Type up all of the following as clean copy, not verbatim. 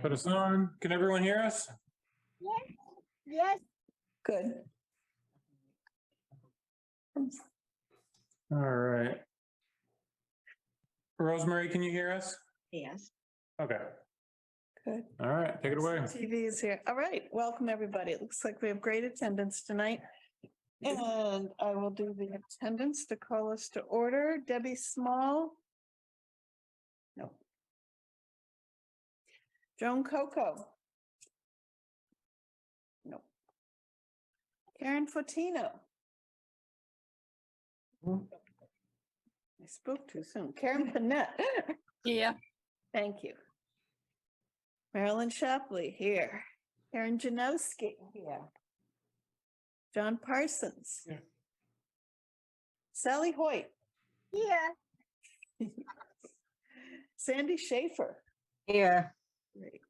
Put us on. Can everyone hear us? Yes. Good. All right. Rosemary, can you hear us? Yes. Okay. Good. All right, take it away. TV is here. All right, welcome, everybody. It looks like we have great attendance tonight. And I will do the attendance to call us to order. Debbie Small. No. Joan Coco. No. Karen Fotino. I spoke too soon. Karen Panett. Yeah. Thank you. Marilyn Shapley here. Karen Janowski here. John Parsons. Here. Sally Hoyt. Yeah. Sandy Schaefer. Here. Great.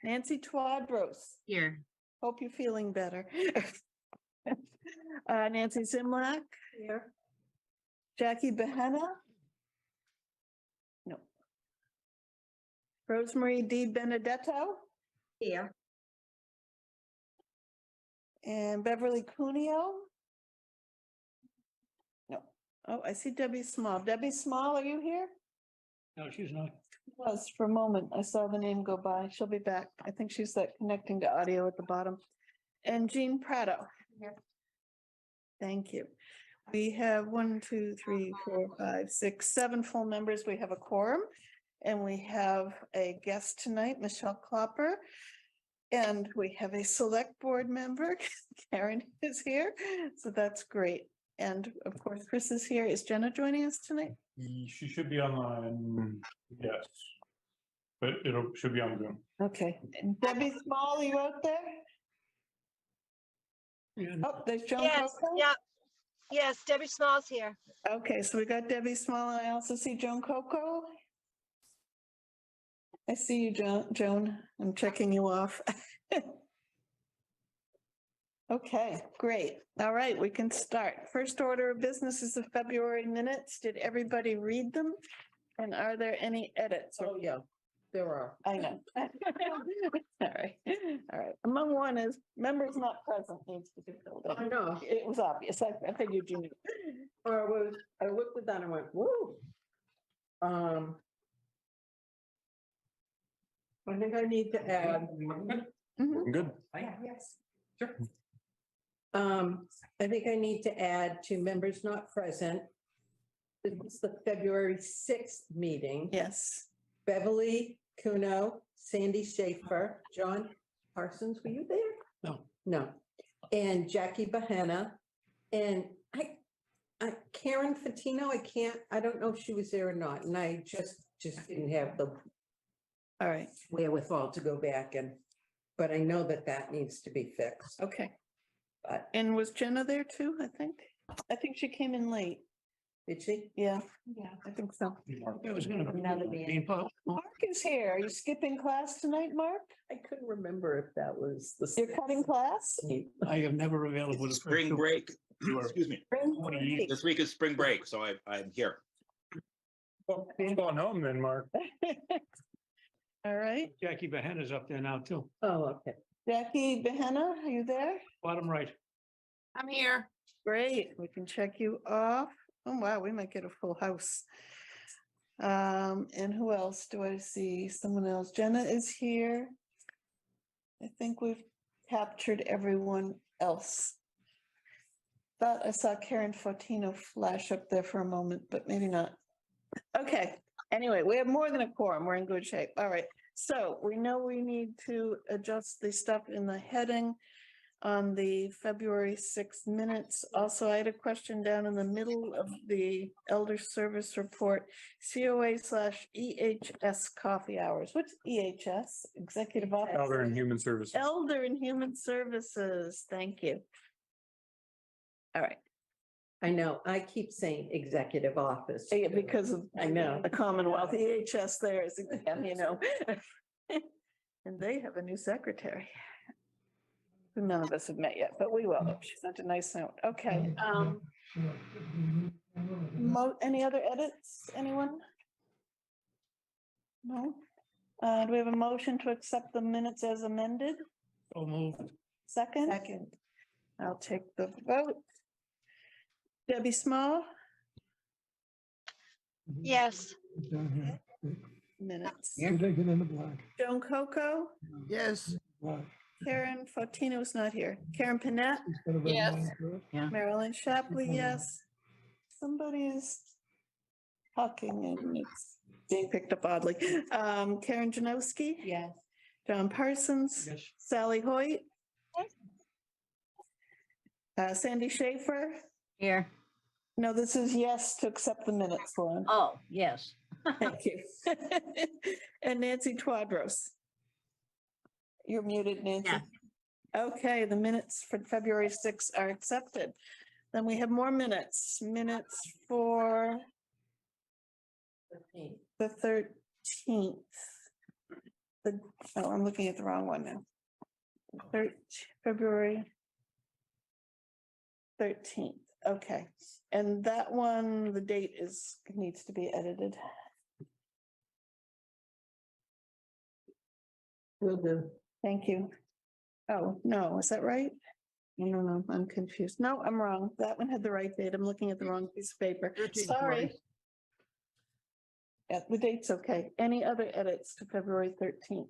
Nancy Twadros. Here. Hope you're feeling better. Nancy Zimlak. Here. Jackie Behenna. No. Rosemary D. Benedetto. Here. And Beverly Cuneo. No. Oh, I see Debbie Small. Debbie Small, are you here? No, she's not. Was for a moment. I saw the name go by. She'll be back. I think she's that connecting to audio at the bottom. And Jean Prado. Here. Thank you. We have 1, 2, 3, 4, 5, 6, 7 full members. We have a quorum. And we have a guest tonight, Michelle Klopper. And we have a select board member. Karen is here. So that's great. And of course, Chris is here. Is Jenna joining us tonight? She should be online, yes. But should be on Zoom. Okay. And Debbie Small, are you out there? Oh, there's Joan Yes, Coco? yeah. Yes, Debbie Small's here. Okay, so we got Debbie Small, and I also see Joan Coco. I see you, Joan. I'm checking you off. Okay, great. All right, we can start. First order of business is the February minutes. Did everybody read them? And are there any edits? Oh, yeah, there are. I know. All right, all right. Among one is members not present needs to be filled in. I know. It was obvious. I figured you knew. Or I looked at that and went, whoa. I think I need to add, Mhm. Good. yes. Sure. I think I need to add to members not present. This is the February 6th meeting. Yes. Beverly Cuno, Sandy Schaefer, John Parsons, were you there? No. No. And Jackie Behenna. And Karen Fotino, I don't know if she was there or not. And I just didn't have the All right, wherewithal to go back but I know that needs to be fixed. okay. But And was Jenna there too, I think? I think she came in late. did she? Yeah, I think so. It was gonna Another be. meeting. Mark is here. Are you skipping class tonight, Mark? I couldn't remember if that was the. You're cutting class? I am never available. to Spring break, You are- excuse me. Spring 20 break. This week is spring break, so I'm here. Well, I'm going home then, Mark. All right, Jackie Behenna's up there now too. Oh, okay. Jackie Behenna, are you there? Bottom right. I'm here. Great, we can check you off. Oh, wow, we might get a full house. And who else do I see? Someone else. Jenna is here. I think we've captured everyone else. Thought I saw Karen Fortino flash up there for a moment, but maybe not. Okay, anyway, we have more than a quorum. We're in good shape. All right. So we know we need to adjust the stuff in the heading on the February 6th minutes. Also, I had a question down in the middle of the elder service report, COA/EHS coffee hours. What's EHS? Executive Office? Elder and Human Services. Elder and Human Services. Thank you. All right. I know, I keep saying executive office. Yeah, because of I know. the Commonwealth, EHS there is, you know. And they have a new secretary. Who none of us have met yet, but we will. She sent a nice note. Okay. Any other edits? Anyone? No? Do we have a motion to accept the minutes as amended? So moved. Second? Second. I'll take the vote. Debbie Small, Yes. minutes. Digging in the black. Joan Coco, Yes. Karen Fortino's not here. Karen Panett, Yes. Marilyn Shapley, yes. Somebody is talking and it's being picked up oddly. Karen Janowski, Yes. John Parsons, Yes. Sally Hoyt. Sandy Schaefer. Here. No, this is yes to accept the minutes, Lauren. Oh, yes. Thank you. And Nancy Twadros. You're muted, Nancy. Yeah. Okay, the minutes for February 6th are accepted. Then we have more minutes, for the 13th. Oh, I'm looking at the wrong one now. February 13th, okay. And that one, the date needs to be edited. Will do. Thank you. Oh, no, is that right? No, I'm confused. No, I'm wrong. That one had the right date. I'm looking at the wrong piece of paper. Sorry. Yeah, the date's okay. Any other edits to February 13th?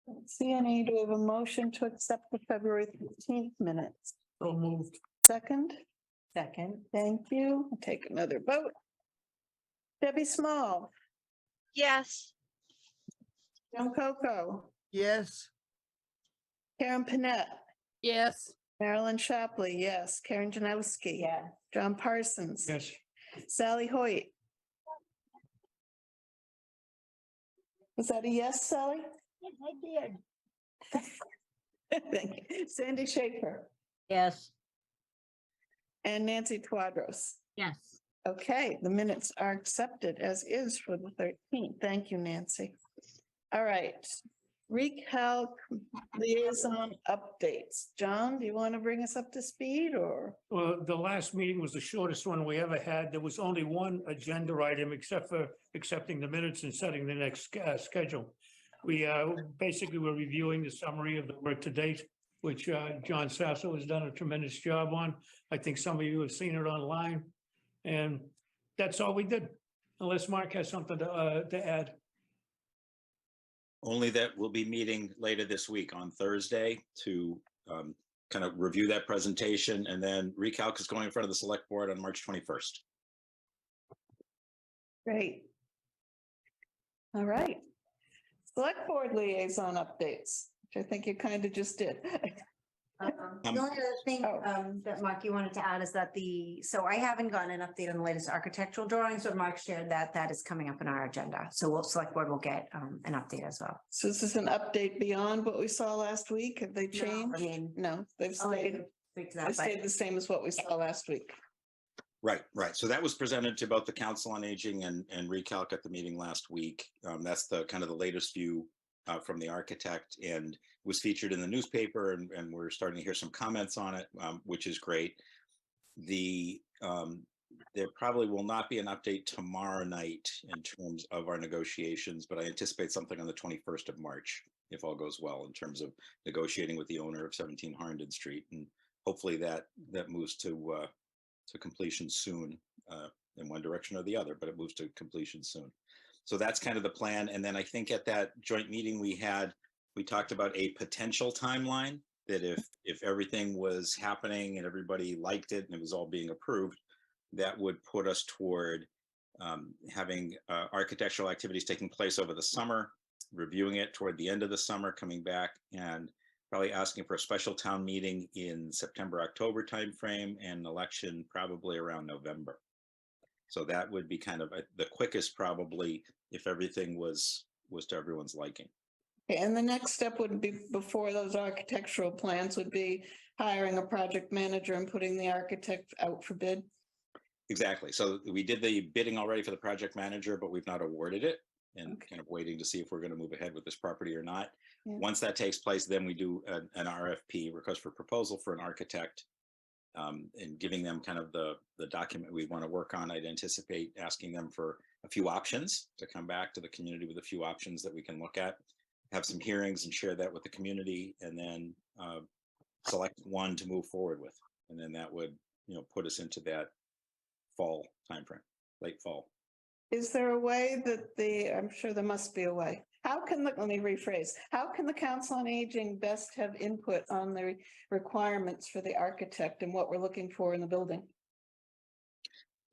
Don't see any. Do we have a motion to accept the February 13th minutes? So moved. Second, Second. thank you. I'll take another vote. Debbie Small, Yes. Joan Coco, Yes. Karen Panett, Yes. Marilyn Shapley, yes. Karen Janowski. Yeah. John Parsons. Yes. Sally Hoyt. Was that a yes, Sally? I did. Thank you. Sandy Schaefer Yes. and Nancy Twadros. Yes. Okay, the minutes are accepted as is for the 13th. Thank you, Nancy. All right. Recalc liaison updates. John, do you want to bring us up to speed or? Well, the last meeting was the shortest one we ever had. There was only one agenda item except for accepting the minutes and setting the next schedule. We basically were reviewing the summary of the work to date, which John Sasso has done a tremendous job on. I think some of you have seen it online. And that's all we did, unless Mark has something to add. Only that we'll be meeting later this week on Thursday to kind of review that presentation, and then Recalc is going in front of the select board on March 21st. Great. All right. Select board liaison updates, which I think you kind of just did. The only other thing Oh. that Mark, you wanted to add is that so I haven't gotten an update on the latest architectural drawings, but Mark shared that is coming up in our agenda. So select board will get an update as well. So this is an update beyond what we saw last week? Have they No, changed? I mean, No, they've I'll let stayed, you speak to they that, stayed but the same as what we saw last week. Right. So that was presented to both the Council on Aging and Recalc at the meeting last week. That's the kind of the latest view from the architect, and was featured in the newspaper, and we're starting to hear some comments on it, which is great. There probably will not be an update tomorrow night in terms of our negotiations, but I anticipate something on the 21st of March, if all goes well, in terms of negotiating with the owner of 17 Harnden Street, and hopefully that moves to completion soon, in one direction or the other, but it moves to completion soon. So that's kind of the plan. And then I think at that joint meeting we talked about a potential timeline that if everything was happening and everybody liked it and it was all being approved, that would put us toward having architectural activities taking place over the summer, reviewing it toward the end of the summer, coming back and probably asking for a special town meeting in September, October timeframe, and election probably around November. So that would be kind of the quickest, probably, if everything was to everyone's liking. And the next step would be, before those architectural plans, would be hiring a project manager and putting the architect out for bid. Exactly. So we did the bidding already for the project manager, but we've not awarded it, and Okay. kind of waiting to see if we're going to move ahead with this property or not. Yeah. Once that takes place, then we do an RFP, request for proposal, for an architect. and giving them kind of the document we want to work on. I'd anticipate asking them for a few options to come back to the community with a few options that we can look at, have some hearings and share that with the community, and then select one to move forward with. And then that would, put us into that fall timeframe, late fall. Is there a way that I'm sure there must be a way. Let me rephrase. How can the Council on Aging best have input on the requirements for the architect and what we're looking for in the building?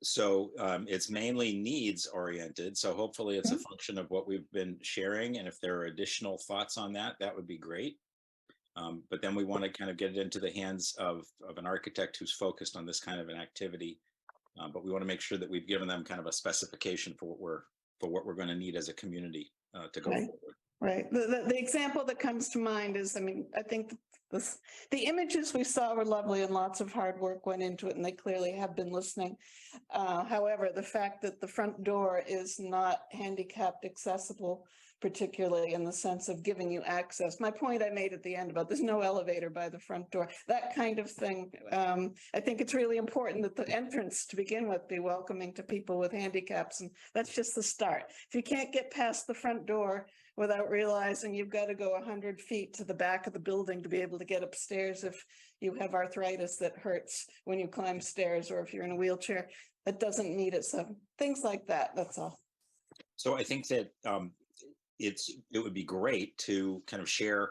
So it's mainly needs oriented. So hopefully it's a function of what we've been sharing. And if there are additional thoughts on that, that would be great. But then we want to kind of get it into the hands of an architect who's focused on this kind of an activity. But we want to make sure that we've given them kind of a specification for what we're going to need as a community to go forward. Right. The example that comes to mind is, I think the images we saw were lovely and lots of hard work went into it, and they clearly have been listening. However, the fact that the front door is not handicapped accessible, particularly in the sense of giving you access. My point I made at the end about there's no elevator by the front door, that kind of thing. I think it's really important that the entrance to begin with be welcoming to people with handicaps, and that's just the start. If you can't get past the front door without realizing you've got to go 100 feet to the back of the building to be able to get upstairs if you have arthritis that hurts when you climb stairs, or if you're in a wheelchair, that doesn't need it. So things like that, that's all. So I think that it would be great to kind of share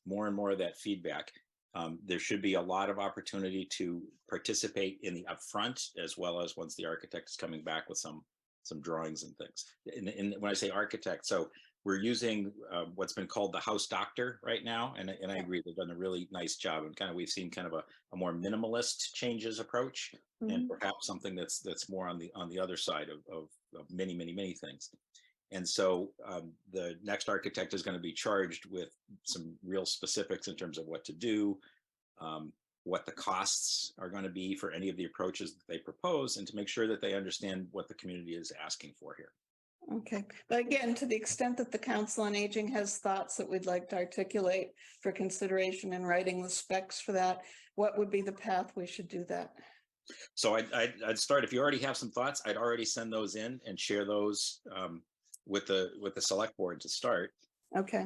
more and more of that feedback. There should be a lot of opportunity to participate in the upfront, as well as once the architect is coming back with some drawings and things. And when I say architect, so we're using what's been called the house doctor right now, and I agree they've done a really nice job. And we've seen kind of a more minimalist changes approach, and perhaps something that's more on the other side of many things. And so the next architect is going to be charged with some real specifics in terms of what to do, what the costs are going to be for any of the approaches that they propose, and to make sure that they understand what the community is asking for here. Okay, but again, to the extent that the Council on Aging has thoughts that we'd like to articulate for consideration in writing the specs for that, what would be the path we should do that? So I'd start, if you already have some thoughts, I'd already send those in and share those with the select board to start. Okay.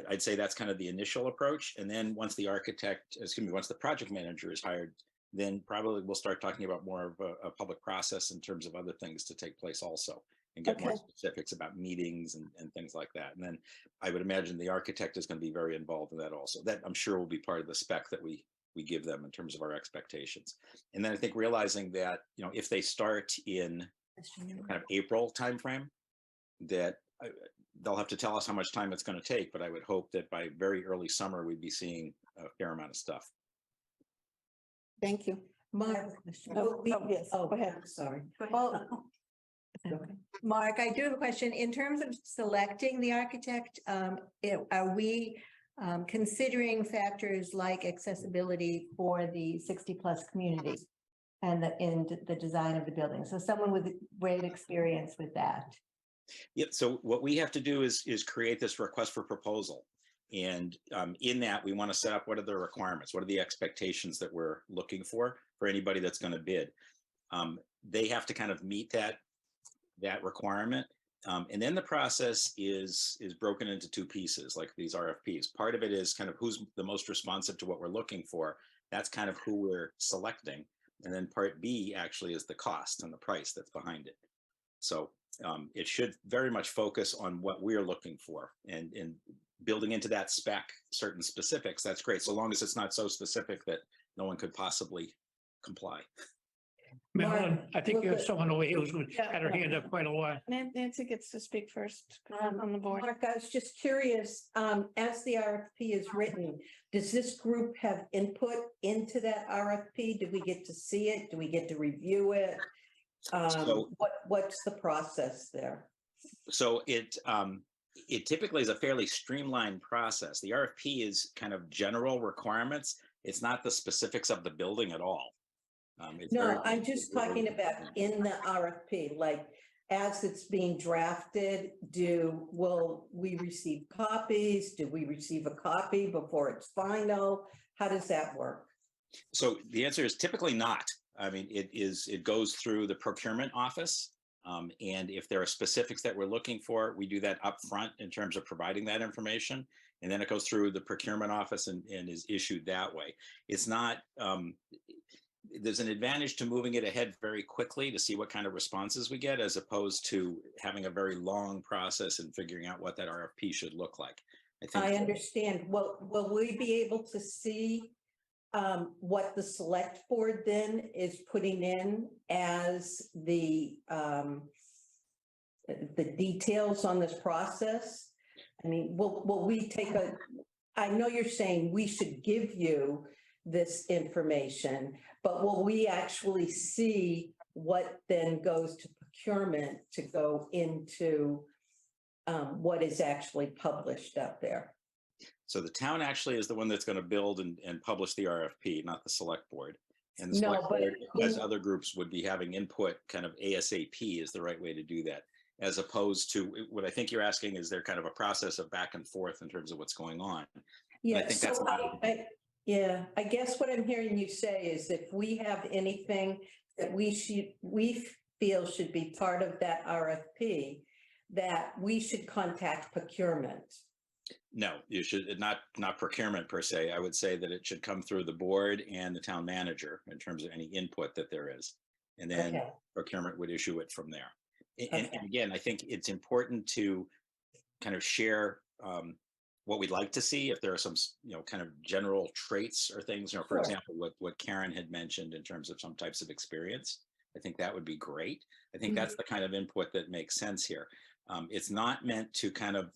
I'd say that's kind of the initial approach. And then once once the project manager is hired, then probably we'll start talking about more of a public process in terms of other things to take place also, and get more specifics about meetings and things like that. And then I would imagine the architect is going to be very involved in that also. That I'm sure will be part of the spec that we give them in terms of our expectations. And then I think realizing that, if they start in kind of April timeframe, that they'll have to tell us how much time it's going to take, but I would hope that by very early summer, we'd be seeing a fair amount of stuff. Thank you. Mark. Yes, go ahead. Sorry. Well, Mark, I do have a question. In terms of selecting the architect, are we considering factors like accessibility for the 60+ community and the design of the building? So someone with great experience with that. Yep. So what we have to do is create this request for proposal. And in that, we want to set up what are the requirements, what are the expectations that we're looking for anybody that's going to bid. They have to kind of meet that requirement. And then the process is broken into two pieces, like these RFPs. Part of it is kind of who's the most responsive to what we're looking for. That's kind of who we're selecting. And then part B actually is the cost and the price that's behind it. So it should very much focus on what we're looking for, and building into that spec certain specifics. That's great, so long as it's not so specific that no one could possibly comply. Marilyn, I think you have Mark, someone over here who's had her hand up quite a while. Nancy gets to speak first on the board. Mark, I was just curious, as the RFP is written, does this group have input into that RFP? Do we get to see it? Do we get to review it? What's the process there? So it typically is a fairly streamlined process. The RFP is kind of general requirements. It's not the specifics of the building at all. No, I'm just talking about in the RFP, like as it's being drafted, will we receive copies? Do we receive a copy before it's final? How does that work? So the answer is typically not. I mean, it goes through the procurement office. And if there are specifics that we're looking for, we do that up front in terms of providing that information. And then it goes through the procurement office and is issued that way. It's not, there's an advantage to moving it ahead very quickly to see what kind of responses we get, as opposed to having a very long process and figuring out what that RFP should look like. I understand. Will we be able to see what the select board then is putting in as the details on this process? I mean, will we take I know you're saying we should give you this information, but will we actually see what then goes to procurement to go into what is actually published out there? So the town actually is the one that's going to build and publish the RFP, not the select board. And the No, select but board, as who- other groups, would be having input kind of ASAP is the right way to do that. As opposed to what I think you're asking, is there kind of a process of back and forth in terms of what's going on? Yeah, think that's so not- yeah, I guess what I'm hearing you say is if we have anything that we feel should be part of that RFP, that we should contact procurement. No, you should not procurement per se. I would say that it should come through the board and the town manager in terms of any input that there is. And then Okay. procurement would issue it from there. And Okay. again, I think it's important to kind of share what we'd like to see. If there are some, kind of general traits or things, for Sure. example, what Karen had mentioned in terms of some types of experience, I think that would be great. I think that's the kind of input that makes sense here. It's not meant to kind of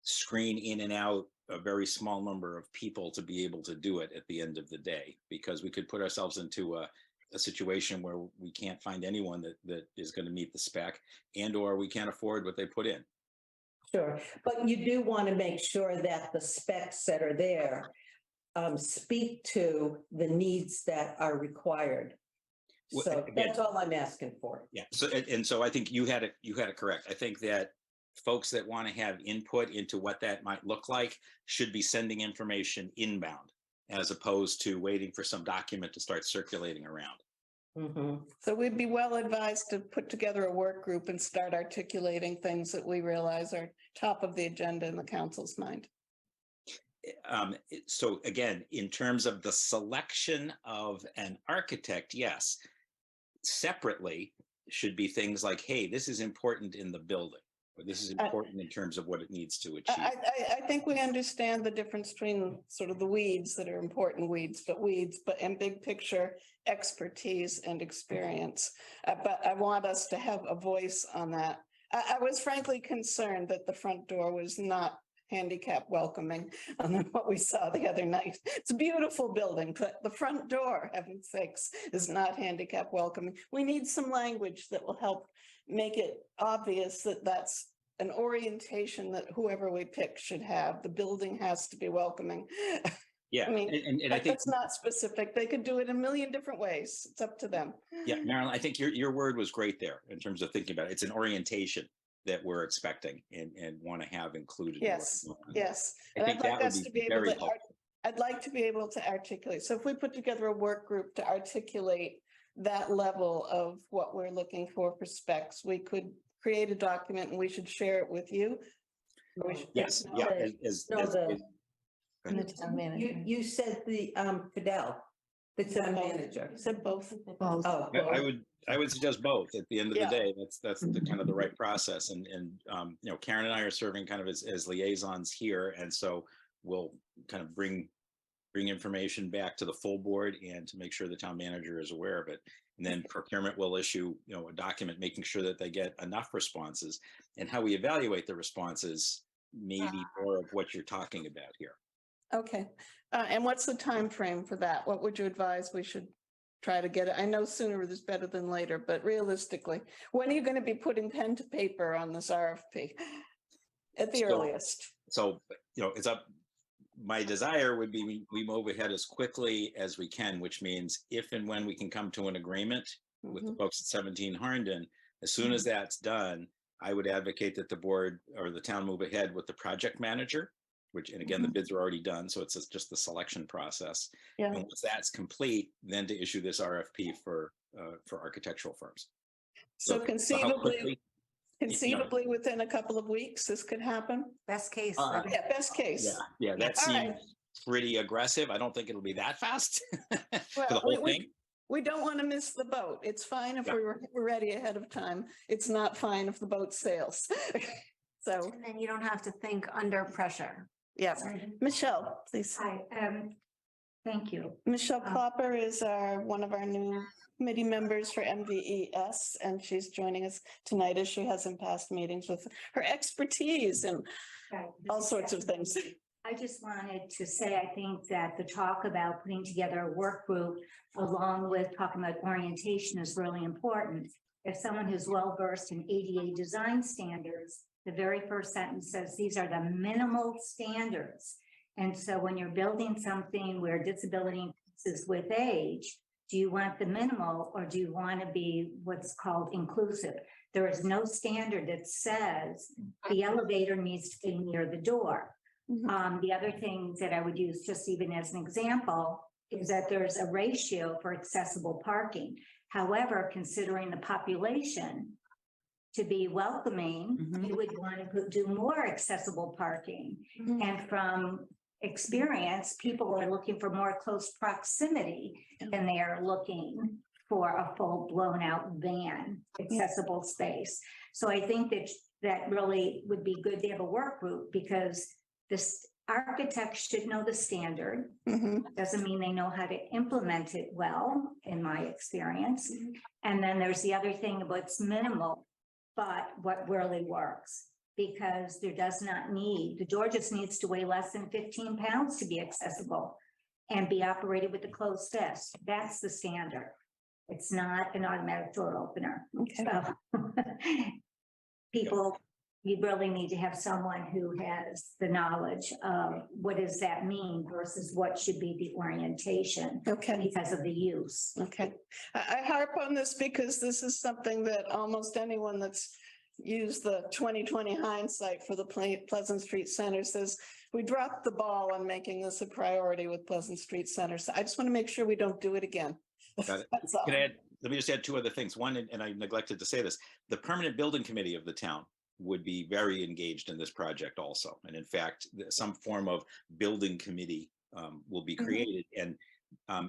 screen in and out a very small number of people to be able to do it at the end of the day, because we could put ourselves into a situation where we can't find anyone that is going to meet the spec, and or we can't afford what they put in. Sure, but you do want to make sure that the specs that are there speak to the needs that are required. Well, So again- that's all I'm asking for. Yeah. So and so I think you had it correct. I think that folks that want to have input into what that might look like should be sending information inbound, as opposed to waiting for some document to start circulating around. Mhm. So we'd be well advised to put together a work group and start articulating things that we realize are top of the agenda in the council's mind. So again, in terms of the selection of an architect, yes. Separately should be things like, hey, this is important in the building, or this is important in terms of what it needs to achieve. I think we understand the difference between sort of the weeds that are important weeds, and big picture expertise and experience. But I want us to have a voice on that. I was frankly concerned that the front door was not handicap welcoming on what we saw the other night. It's a beautiful building, but the front door, heaven's sakes, is not handicap welcoming. We need some language that will help make it obvious that that's an orientation that whoever we pick should have. The building has to be welcoming. Yeah, I mean, and I think that's not specific. They could do it a million different ways. It's up to them. Yeah, Marilyn, I think your word was great there in terms of thinking about it. It's an orientation that we're expecting and want to have included. in Yes, what we're doing. yes. I And think I'd like that us would to be be able very to, helpful. I'd like to be able to articulate. So if we put together a work group to articulate that level of what we're looking for specs, we could create a document and we should share it with you. Or we should- Yes, yeah. And the town manager. You said the Fidel, the town manager. You said both. Oh, I would suggest both. At the end of the Yeah. day, that's the kind of the right process. And Karen and I are serving kind of as liaisons here, and so we'll kind of bring information back to the full board and to make sure the town manager is aware of it. And then procurement will issue, a document making sure that they get enough responses. And how we evaluate the responses may be more of what you're talking about here. Okay. And what's the time frame for that? What would you advise we should try to get it? I know sooner is better than later, but realistically, when are you going to be putting pen to paper on this RFP? At the So- earliest. So, it's up. My desire would be we move ahead as quickly as we can, which means if and when we can come to an agreement with the folks at 17 Harnden, as soon as that's done, I would advocate that the board or the town move ahead with the project manager which, and again, the bids are already done, so it's just the selection process. Yeah. And once that's complete, then to issue this RFP for architectural firms. So how conceivably, quickly- conceivably within a couple of weeks, this could happen? Best case. Yeah, best case. Yeah, that All right. seems pretty aggressive. I don't think it'll be that fast for the Well, whole thing. we don't want to miss the boat. It's fine if Yeah. we're ready ahead of time. It's not fine if the boat sails. So, And then you don't have to think under pressure. yeah, Michelle, please. Hi, thank you. Michelle Klopper is one of our new committee members for MVES, and she's joining us tonight as she has in past meetings with her expertise and Right, this all is sorts of Stephanie. things. I just wanted to say, I think that the talk about putting together a work group along with talking about orientation is really important. If someone who's well versed in ADA design standards, the very first sentence says these are the minimal standards. And so when you're building something where disability increases with age, do you want the minimal or do you want to be what's called inclusive? There is no standard that says the elevator needs to be near the door. The other thing that I would use, just even as an example, is that there's a ratio for accessible parking. However, considering the population to be welcoming, you would want to do more accessible parking. Mhm. And from experience, people are looking for more close proximity than they are looking for a full blown out van accessible space. So I think that really would be good to have a work group because this architect should know the standard. Mhm. Doesn't mean they know how to implement it well, in my experience. And then there's the other thing about it's minimal, but what really works. Because there does not need, the door just needs to weigh less than 15 pounds to be accessible and be operated with a closed fist. That's the standard. It's not an automatic door opener. Okay. So people, you really need to have someone who has the knowledge of what does that mean versus what should be the orientation Okay. because of the use. Okay, I harp on this because this is something that almost anyone that's used the 2020 hindsight for the Pleasant Street Center says, we dropped the ball on making this a priority with Pleasant Street Center. So I just want to make sure we don't do it again. Got it. That's all. Let me just add two other things. One, and I neglected to say this, the permanent building committee of the town would be very engaged in this project also. And in fact, some form of building committee will be Mhm. created. And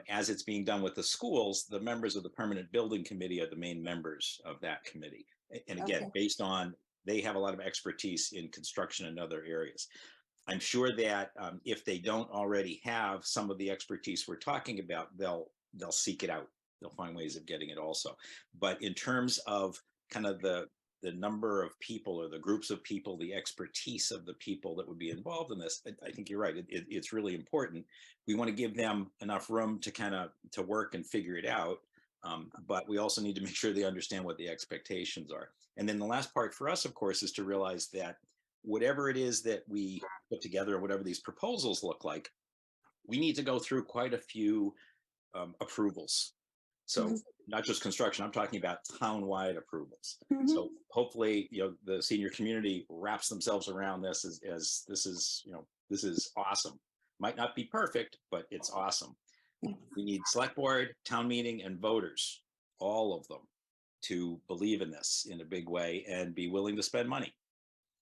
as it's being done with the schools, the members of the permanent building committee are the main members of that committee. And again, Okay. based on, they have a lot of expertise in construction and other areas. I'm sure that if they don't already have some of the expertise we're talking about, they'll seek it out. They'll find ways of getting it also. But in terms of kind of the number of people or the groups of people, the expertise of the people that would be involved in this, I think you're right. It's really important. We want to give them enough room to kind of to work and figure it out. But we also need to make sure they understand what the expectations are. And then the last part for us, of course, is to realize that whatever it is that we put together, whatever these proposals look like, we need to go through quite a few approvals. So not just construction, I'm talking about town-wide approvals. Mhm. So hopefully, the senior community wraps themselves around this as this is awesome. Might not be perfect, but it's awesome. We need select board, town meeting, and voters, all of them, to believe in this in a big way and be willing to spend money.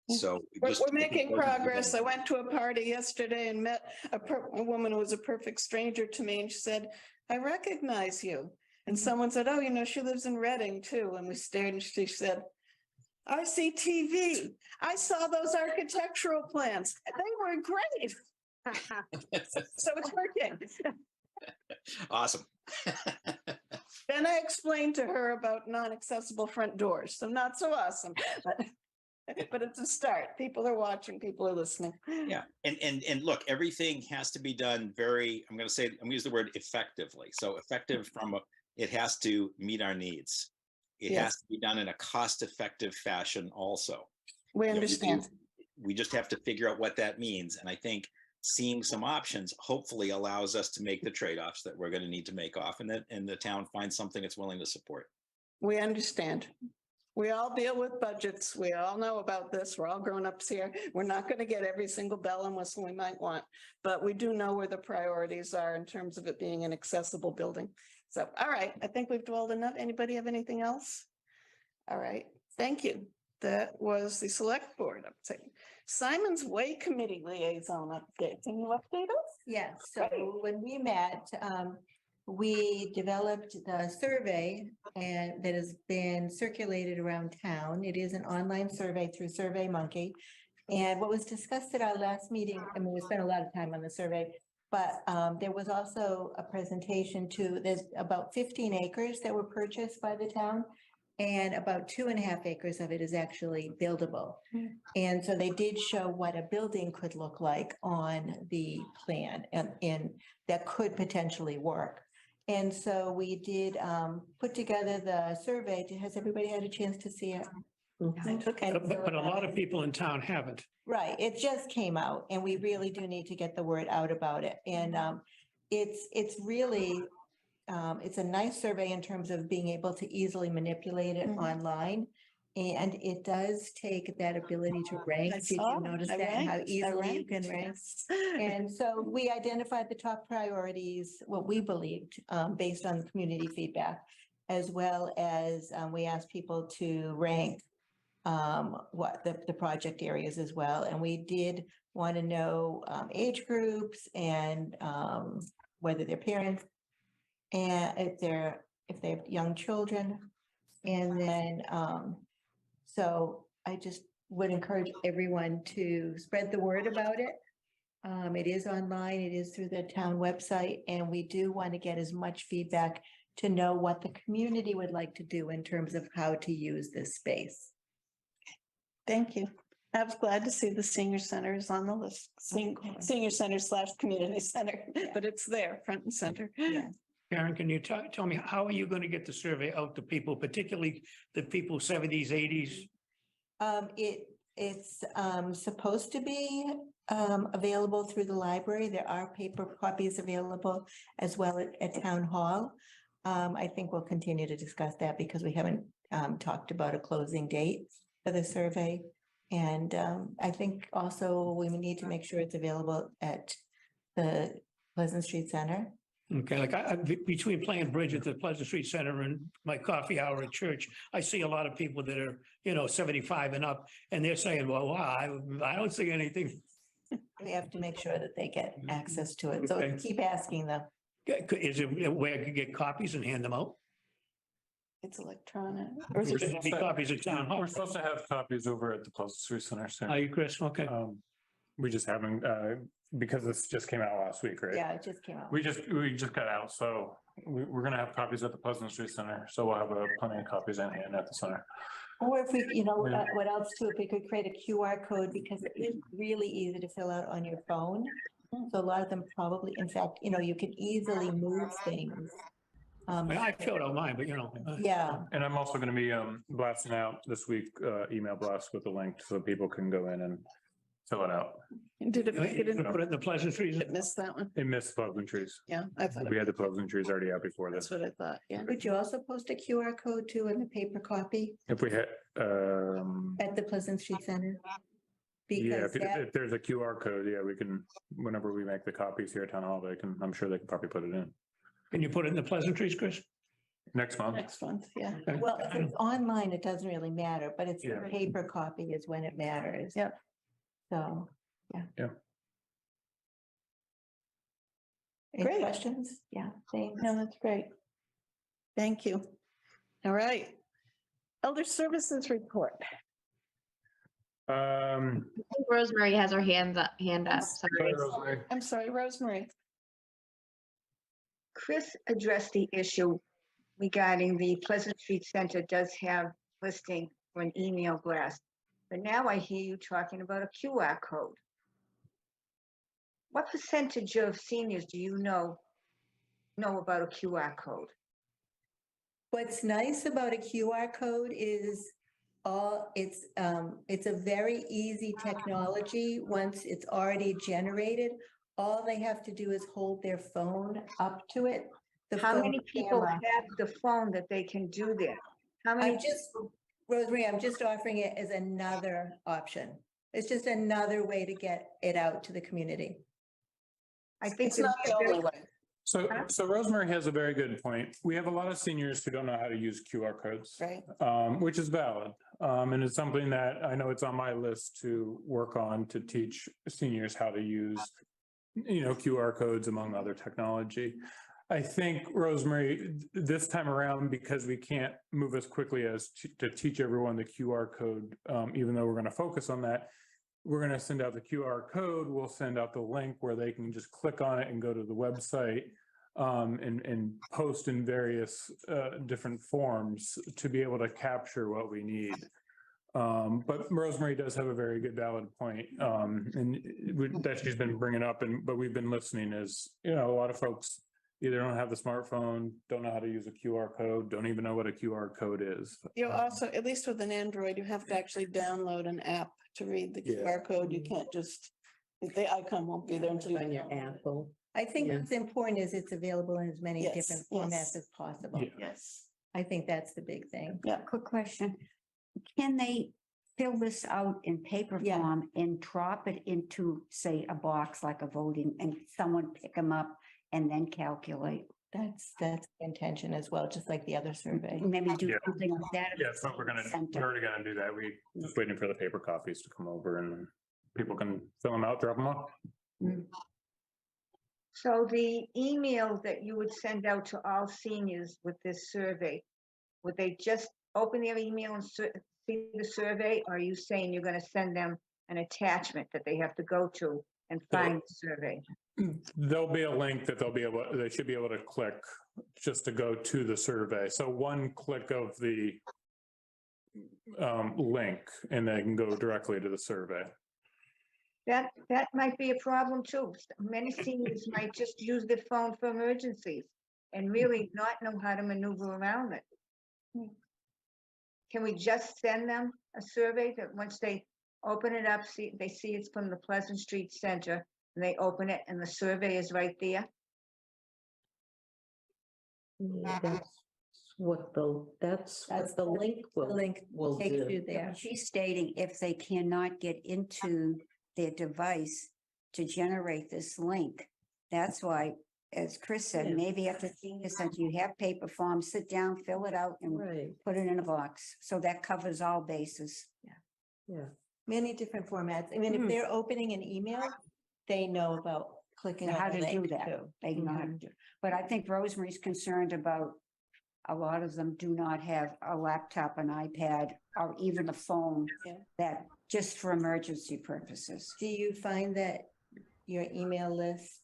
So We're making progress. I went to a party yesterday and met a woman who was a perfect stranger to me, and she said, I recognize you. And someone said, oh, she lives in Reading too. And we stared and she said, RCTV. I saw those architectural plans. They were great. So it's working. Awesome. Then I explained to her about non-accessible front doors. So not so awesome, but it's a start. People are watching, people are listening. Yeah, and look, everything has to be done I'm going to use the word effectively. So effective it has to meet our needs. It Yes. has to be done in a cost-effective fashion also. We understand. We just have to figure out what that means. And I think seeing some options hopefully allows us to make the trade-offs that we're going to need to make off and the town finds something it's willing to support. We understand. We all deal with budgets. We all know about this. We're all grown-ups here. We're not going to get every single bell and whistle we might want, but we do know where the priorities are in terms of it being an accessible building. So, all right, I think we've dwelled enough. Anybody have anything else? All right, thank you. That was the select board update. Simon's Way Committee liaison update. Can you update us? Yeah, so when we met, we developed the survey and that has been circulated around town. It is an online survey through SurveyMonkey. And what was discussed at our last meeting, I mean, we spent a lot of time on the survey, but there was also a presentation to, there's about 15 acres that were purchased by the town. And about 2.5 acres of it is actually buildable. And so they did show what a building could look like on the plan and that could potentially work. And so we did put together the survey. Has everybody had a chance to see it? Okay. But a lot of people in town haven't. Right, it just came out and we really do need to get the word out about it. And it's really, it's a nice survey in terms of being able to easily manipulate it online. And it does take that ability to rank. Did you notice that, how easily you can rank? And so we identified the top priorities, what we believed, based on the community feedback, as well as we asked people to rank what the project areas as well. And we did want to know age groups and whether they're parents and if they have young children. And then so I just would encourage everyone to spread the word about it. It is online, it is through the town website, and we do want to get as much feedback to know what the community would like to do in terms of how to use this space. Thank you. I was glad to see the senior center is on the list, senior center / community center, but it's there, front and center. Yeah. Karen, can you tell me, how are you going to get the survey out to people, particularly the people 70s, 80s? It's supposed to be available through the library. There are paper copies available as well at town hall. I think we'll continue to discuss that because we haven't talked about a closing date for the survey. And I think also we need to make sure it's available at the Pleasant Street Center. Okay, like between playing bridge at the Pleasant Street Center and my coffee hour at church, I see a lot of people that are, 75 and up, and they're saying, well, wow, I don't see anything. We have to make sure that they get access to it. So Okay. keep asking them. Is it where I could get copies and hand them out? It's electronic. Or is it be copies at town hall? We're supposed to have copies over at the Pleasant Street Center soon. Are you, Chris? Okay. We just haven't, because this just came out last week, right? Yeah, it just came out. We just got out, so we're gonna have copies at the Pleasant Street Center, so we'll have plenty of copies in hand at the center. Or if we, Yeah. what else too, if we could create a QR code, because it is really easy to fill out on your phone. So a lot of them probably, in fact, you can easily move things. I filled out mine, but Yeah, And I'm also gonna be blasting out this week, email blast with the link so people can go in and fill it out. Did it make it in? Put it in the Pleasant Street. I missed that one. It missed pleasantries. Yeah, I thought, We had the pleasantries already out before that's this. what I thought, yeah. could you also post a QR code too in the paper copy If we had, at the Pleasant Street Center? yeah, Because that, if there's a QR code, yeah, we can, whenever we make the copies here at Town Hall, I'm sure they can probably put it in Can you put it in the Pleasant Trees, Chris? next month. Next month, yeah. well, if it's online, it doesn't really matter, but it's the Yeah. paper copy is when it matters. Yep. So, yeah. Yeah. Any Great. questions? Yeah, thanks. No, that's great. Thank you. All right. Elder Services Report. Rosemary has her hand up. Sorry. I'm sorry, Rosemary. Chris addressed the issue regarding the Pleasant Street Center does have listing for an email blast. But now I hear you talking about a QR code. What percentage of seniors do you know about a QR code? What's nice about a QR code is it's a very easy technology. Once it's already generated, all they have to do is hold their phone up to it. The How phone many people camera. have the phone that they can do that? How I many? just, Rosemary, I'm just offering it as another option. It's just another way to get it out to the community. I think. It's not the only way. So Rosemary has a very good point. We have a lot of seniors who don't know how to use QR codes. Right. Which is valid. And it's something that I know it's on my list to work on to teach seniors how to use, QR codes among other technology. I think, Rosemary, this time around, because we can't move as quickly as to teach everyone the QR code, even though we're going to focus on that, we're going to send out the QR code. We'll send out the link where they can just click on it and go to the website and post in various different forms to be able to capture what we need. But Rosemary does have a very good valid point, that she's been bringing up, but we've been listening as, a lot of folks either don't have the smartphone, don't know how to use a QR code, don't even know what a QR code is. You also, at least with an Android, you have to actually download an app to read the Yeah. QR code. You can't just, the icon won't be there until you. On your Apple. I think Yeah. what's important is it's available in as many Yes, different yes. formats as possible. Yeah. Yes. I think that's the big thing. Quick question. Can they fill this out in paper Yeah. form and drop it into, say, a box like a voting and someone pick them up and then calculate? That's the intention as well, just like the other survey. Maybe do Yeah. something like that. Yeah, so we're already gonna do that. We just waiting for the paper copies to come over and people can fill them out, drop them off. So the email that you would send out to all seniors with this survey, would they just open their email and see the survey? Or are you saying you're gonna send them an attachment that they have to go to and find the survey? There'll be a link that they should be able to click just to go to the survey. So one click of the link and they can go directly to the survey. That might be a problem too. Many seniors might just use their phone for emergencies and really not know how to maneuver around it. Can we just send them a survey that once they open it up, they see it's from the Pleasant Street Center, and they open it and the survey is right there? Yeah, that's what the link The will, link will takes do. you there. She's stating if they cannot get into their device to generate this link. That's why, as Chris Yeah. said, maybe at the senior center, you have paper forms, sit down, fill it out and Right, put it in a box. So that covers all bases. yeah. Many different formats. I mean, if they're opening an email, they know about clicking How on the to do link that. too. They know how to do. But I think Rosemary's concerned about a lot of them do not have a laptop, an iPad, or even a phone Yeah. that just for emergency purposes. Do you find that your email list,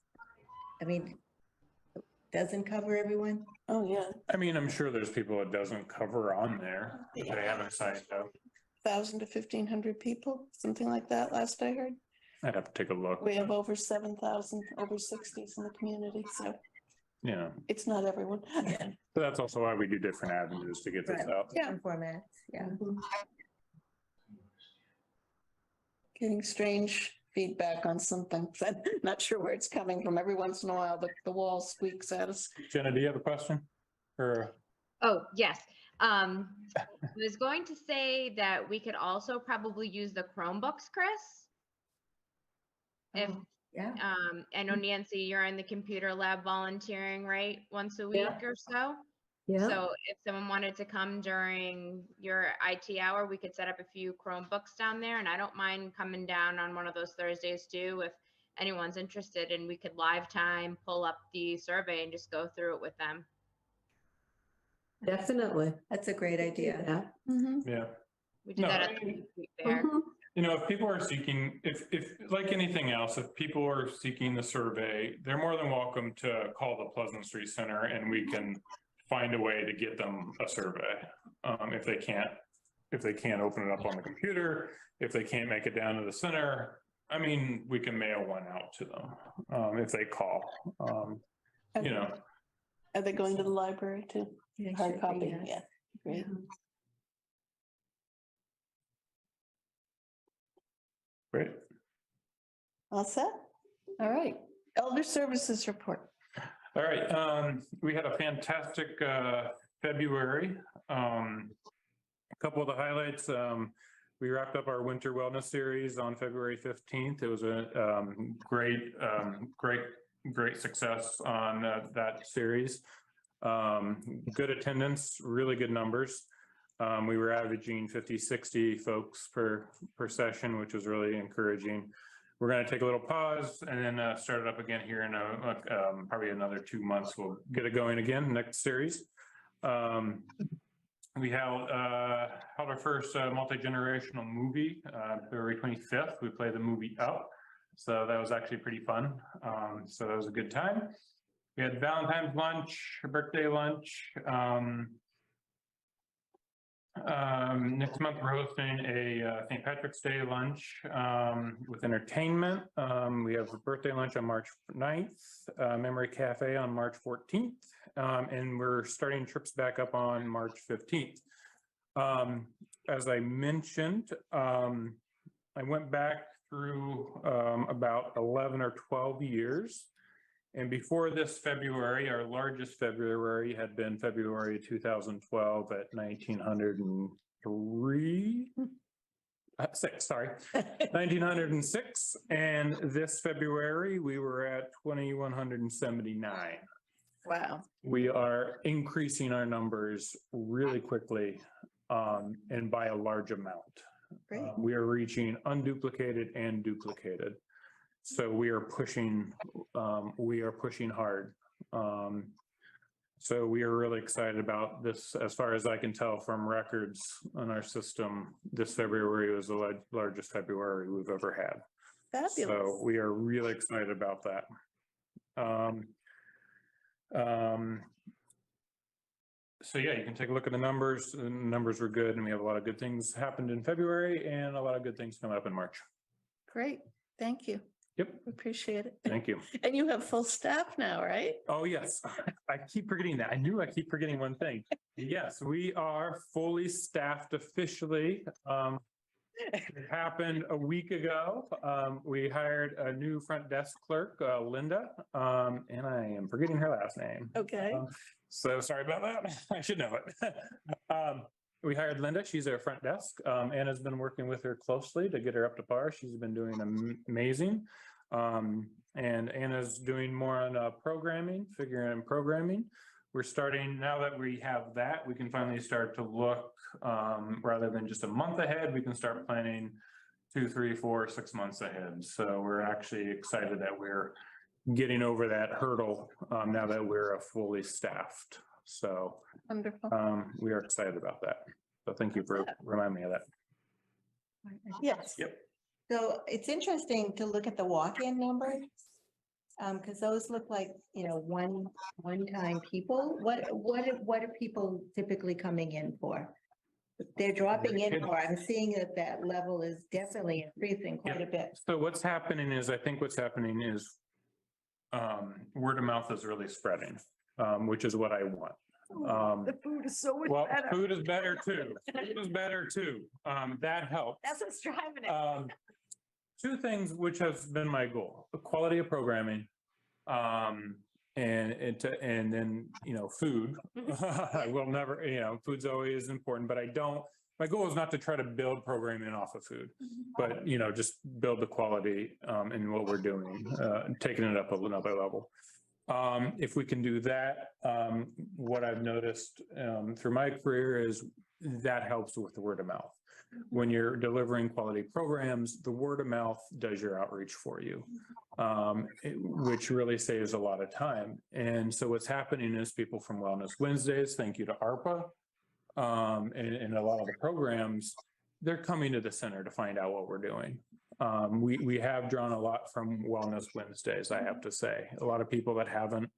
doesn't cover everyone? Oh, yeah. I mean, I'm sure there's people it doesn't cover on there. But they haven't signed up. 1,000 to 1,500 people, something like that, last I heard. I'd have to take a look. We have over 7,000, over 60s in the community, so it's not everyone. But that's also why we do different avenues to get this Right. out. Yeah. Different formats, yeah. Getting strange feedback on something. I'm not sure where it's coming from. Every once in a while, the wall squeaks at us. Jenna, do you have a question? Or, Oh, yes. I was going to say that we could also probably use the Chromebooks, Chris. If, Yeah. I know Nancy, you're in the computer lab volunteering, right? Once a week Yeah. or so? Yeah, So if someone wanted to come during your IT hour, we could set up a few Chromebooks down there, and I don't mind coming down on one of those Thursdays too, if anyone's interested, and we could live time, pull up the survey and just go through it with them. definitely. That's a great idea. Yeah. yeah. We did No, that I at the mean- street fair. Mhm. If people are seeking, if like anything else, if people are seeking the survey, they're more than welcome to call the Pleasant Street Center and we can find a way to get them a survey. If they can't open it up on the computer, if they can't make it down to the center, we can mail one out to them, if they call. Are they going to the library too? They Hard should be, copy, yes. yeah. Great. Great. All set? All right. Elder Services Report. All right, we had a fantastic February couple of the highlights, we wrapped up our winter wellness series on February 15th. It was a great success on that series. Good attendance, really good numbers. We were averaging 50, 60 folks per session, which was really encouraging. We're going to take a little pause and then start it up again here in probably another 2 months. We'll get it going again, next series. We held our first multi-generational movie February 25th. We played the movie Up. So that was actually pretty fun. So that was a good time. We had Valentine's lunch, birthday lunch. Next month, we're hosting a St. Patrick's Day lunch with entertainment. We have a birthday lunch on March 9th, Memory Cafe on March 14th, and we're starting trips back up on March 15th. As I mentioned, I went back through about 11 or 12 years. And before this February, our largest February had been February 2012 at 1906. And this February, we were at 2179. Wow. We are increasing our numbers really quickly and by a large amount. Great. We are reaching unduplicated and duplicated. So we are pushing hard. So we are really excited about this. As far as I can tell from records on our system, this February was the largest February we've ever had. Fabulous. So we are really excited about that. So yeah, you can take a look at the numbers. The numbers were good, and we have a lot of good things happened in February and a lot of good things coming up in March. Great. Thank you. Yep. Appreciate it. Thank you. And you have full staff now, right? Oh, yes. I keep forgetting that. I knew I keep forgetting one thing. Yes, we are fully staffed officially. It happened a week ago. We hired a new front desk clerk, Linda, and I am forgetting her last name. Okay. So sorry about that. I should know it. We hired Linda. She's our front desk. Anna's been working with her closely to get her up to par. She's been doing amazing. And Anna's doing more on programming, figuring out programming. We're starting, now that we have that, we can finally start to look, rather than just a month ahead, we can start planning 2, 3, 4, 6 months ahead. So we're actually excited that we're getting over that hurdle now that we're fully staffed. So Wonderful. we are excited about that. So thank you for reminding me of that. Yes. Yep. So it's interesting to look at the walk-in numbers. Because those look like, one-time people. What are people typically coming in for? They're dropping in for. I'm seeing that level is definitely increasing quite a bit. So what's happening is, I think what's happening is word of mouth is really spreading, which is what I want. The food is so much Well, better. food is better too. Food is better too. That helps. That's what's driving it. Two things which has been my goal: the quality of programming, and then food. I will never, food's always important, but my goal is not to try to build programming off of food, but just build the quality in what we're doing, taking it up another level. If we can do that, what I've noticed through my career is that helps with the word of mouth. When you're delivering quality programs, the word of mouth does your outreach for you, which really saves a lot of time. And so what's happening is people from Wellness Wednesdays, thank you to ARPA, and a lot of the programs, they're coming to the center to find out what we're doing. We have drawn a lot from Wellness Wednesdays, I have to say. A lot of people that haven't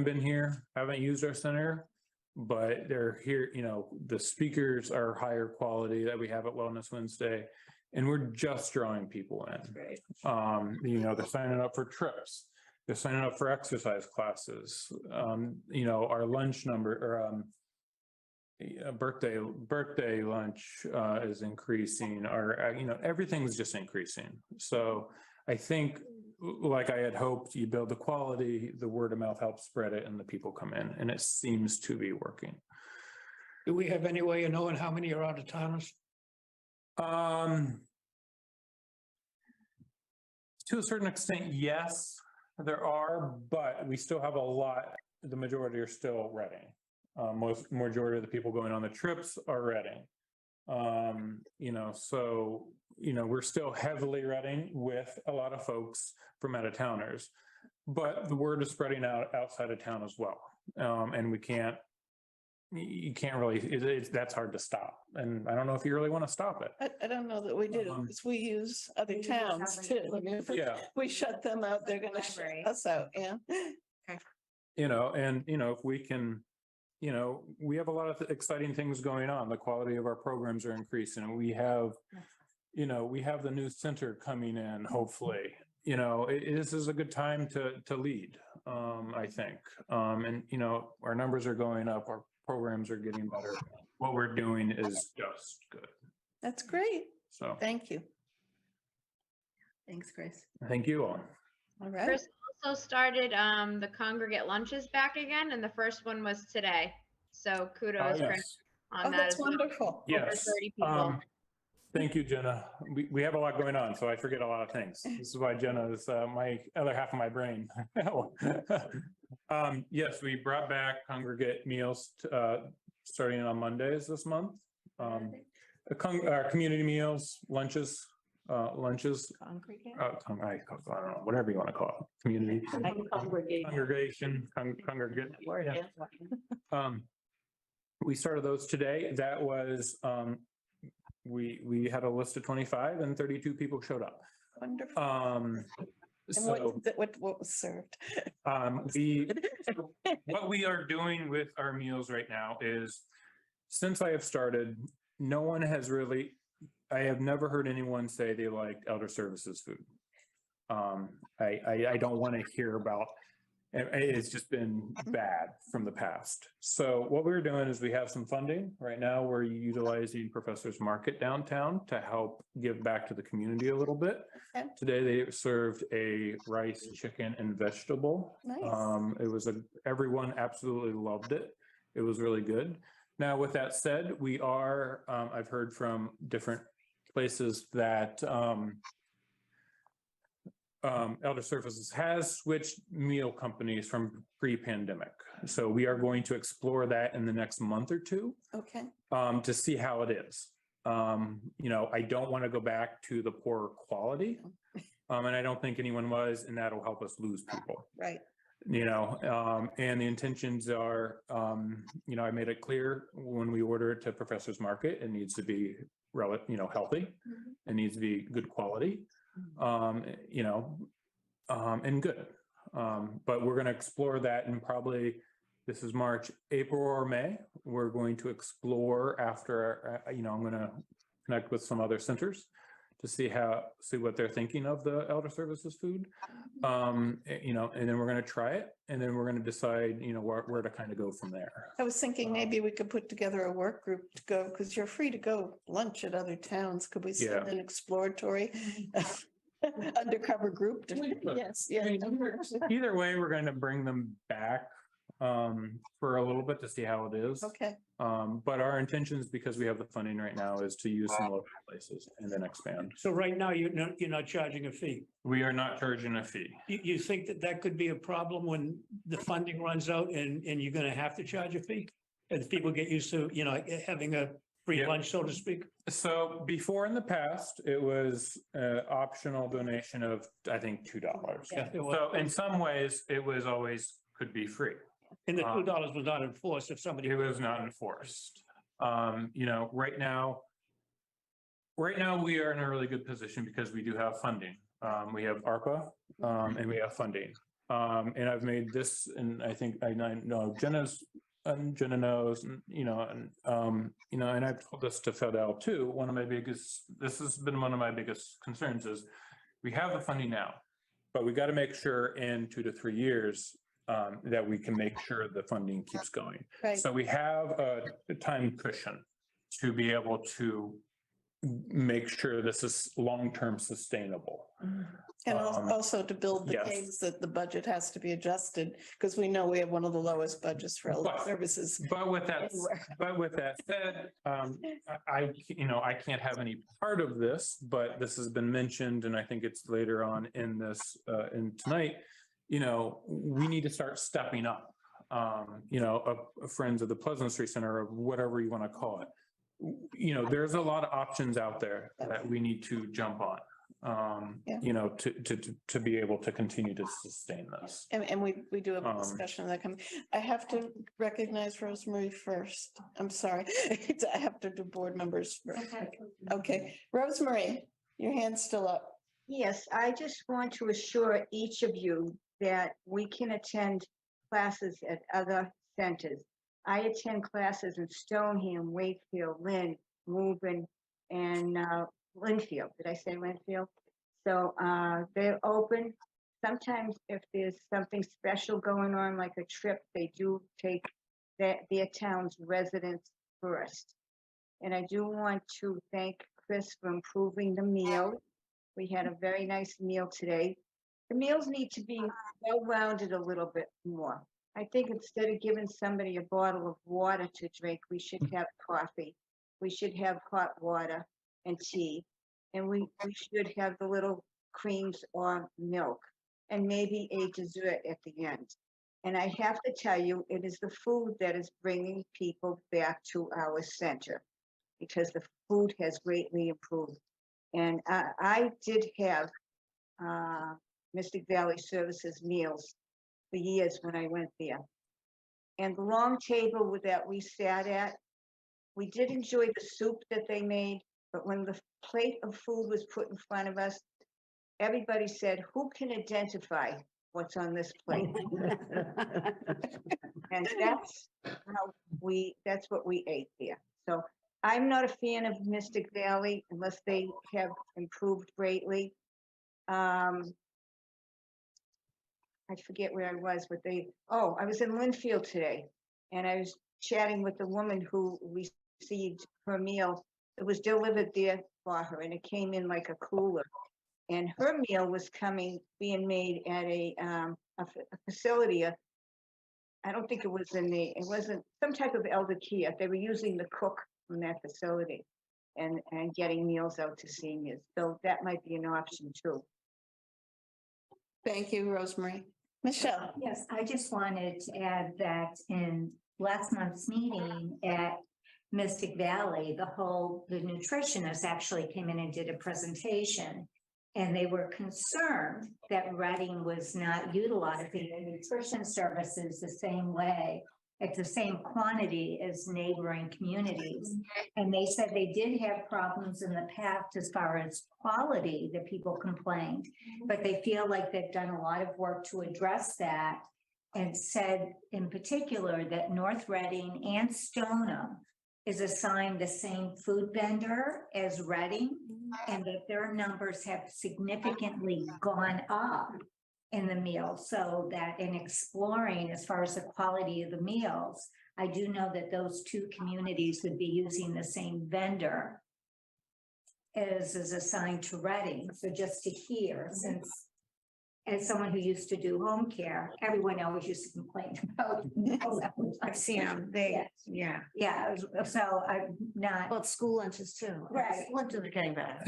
been here, haven't used our center, but they're here, the speakers are higher quality that we have at Wellness Wednesday, and we're just drawing people in. Great. They're signing up for trips. They're signing up for exercise classes. Our lunch number or birthday lunch is increasing. Everything's just increasing. So I think, like I had hoped, you build the quality, the word of mouth helps spread it, and the people come in, and it seems to be working. Do we have any way of knowing how many are out of towners? To a certain extent, yes, there are, but we still have a lot. The majority are still Reading. Majority of the people going on the trips are Reading. So, we're still heavily Reading with a lot of folks from out of towners. But the word is spreading out outside of town as well. And you can't really, that's hard to stop. And I don't know if you really want to stop it. I don't know that we do, because we use other use towns other too. I mean, if Yeah. we shut them out, they're gonna shut Library. us out, yeah. If we can, we have a lot of exciting things going on. The quality of our programs are increasing. We have, we have the new center coming in, hopefully. This is a good time to lead, I think. Our numbers are going up, our programs are getting better. What we're doing is just good. That's great. So Thank you. Thanks, Chris. thank you all. All right. Chris also started the congregate lunches back again, and the first one was today. So kudos, Chris, Yes. Oh, on that that's as well. wonderful. Over Yes. 30 people. Thank you, Jenna. We have a lot going on, so I forget a lot of things. This is why Jenna is my other half of my brain. Yes, we brought back congregate meals starting on Mondays this month. Our community meals, lunches, Congregate? I don't know, whatever you want to call it, community. Congregation, congregate. yeah. We started those today. That was, we had a list of 25 and 32 people showed up. Wonderful. And So, what was served? what we are doing with our meals right now is, since I have started, no one has really, I have never heard anyone say they liked Elder Services food. I don't want to hear about, it's just been bad from the past. So what we're doing is we have some funding. Right now, we're utilizing Professor's Market downtown to help give back to the community a little bit. Okay. Today, they served a rice, chicken, and vegetable. Nice. It was everyone absolutely loved it. It was really good. Now, with that said, we are, I've heard from different places that Elder Services has switched meal companies from pre-pandemic. So we are going to explore that in the next month or two Okay. to see how it is. I don't want to go back to the poor quality. And I don't think anyone was, and that'll help us lose people. Right. And the intentions are, I made it clear when we order it to Professor's Market, it needs to be healthy. It needs to be good quality, and good. But we're going to explore that, and probably this is March, April or May. We're going to explore after, I'm going to connect with some other centers to see what they're thinking of the Elder Services food. And then we're going to try it, and then we're going to decide, where to kind of go from there. I was thinking maybe we could put together a work group to go, because you're free to go lunch at other towns. Could we send Yeah. an exploratory undercover group? Yes, yeah. Either way, we're going to bring them back for a little bit to see how it is. Okay, But our intentions, because we have the funding right now, is to use some local places and then expand. So right now, you're not charging a fee. We are not charging a fee. You think that could be a problem when the funding runs out and you're gonna have to charge a fee? As people get used to, having a free Yeah. lunch, so to speak? So before in the past, it was an optional donation of, I think, $2. Yeah, it was. So in some ways, it was always could be free. And the $2 was not enforced if somebody. It was not enforced. Right now, we are in a really good position because we do have funding. We have ARPA, and we have funding. And I've made this, and I think I know Jenna knows, and I've told this to Fidel too. This has been one of my biggest concerns is we have the funding now, but we got to make sure in 2 to 3 years that we can make sure the funding keeps going. right. So we have a time cushion to be able to make sure this is long-term sustainable. And Um, also to build the yes. case that the budget has to be adjusted, because we know we have one of the lowest budgets for elder But- services. But with that, Anywhere. but with that said, I can't have any part of this, but this has been mentioned, and I think it's later on in this, in tonight, we need to start stepping up. Friends of the Pleasant Street Center, or whatever you want to call it. There's a lot of options out there that we need to jump on. To be able to continue to sustain this. And we do have a Um, discussion of that coming. I have to recognize Rosemary first. I'm sorry. I have to do board members first. Okay, Rosemary, your hand's still up. Yes, I just want to assure each of you that we can attend classes at other centers. I attend classes in Stoneham, Wakefield, Lynn, Woburn, and Linfield. Did I say Linfield? So they're open. Sometimes if there's something special going on, like a trip, they do take their town's residents first. And I do want to thank Chris for improving the meal. We had a very nice meal today. The meals need to be well-rounded a little bit more. I think instead of giving somebody a bottle of water to drink, we should have coffee. We should have hot water and tea. And we should have the little creams or milk and maybe a dessert at the end. And I have to tell you, it is the food that is bringing people back to our center because the food has greatly improved. And I did have Mystic Valley Services meals for years when I went there. And the long table that we sat at, we did enjoy the soup that they made, but when the plate of food was put in front of us, everybody said, who can identify what's on this plate? And that's what we ate there. So I'm not a fan of Mystic Valley unless they have improved greatly. I forget where I was, but I was in Linfield today and I was chatting with the woman who received her meal. It was delivered there for her and it came in like a cooler. And her meal was being made at a facility. I don't think it wasn't some type of elder care. They were using the cook from that facility and getting meals out to seniors. So that might be an option too. Thank you, Rosemary. Michelle. Yes, I just wanted to add that in last month's meeting at Mystic Valley, the nutritionists actually came in and did a presentation. And they were concerned that Reading was not utilizing the nutrition services the same way, at the same quantity as neighboring communities. And they said they did have problems in the past as far as quality that people complained, but they feel like they've done a lot of work to address that and said in particular that North Reading and Stoneham is assigned the same food vendor as Reading, and that their numbers have significantly gone up in the meal. So that in exploring as far as the quality of the meals, I do know that those two communities would be using the same vendor as is assigned to Reading. So just to hear, since as someone who used to do home care, everyone always used to complain about. I've seen them, yeah. Yeah, so I'm not. Well, school lunches too. Right. Lunches are getting better.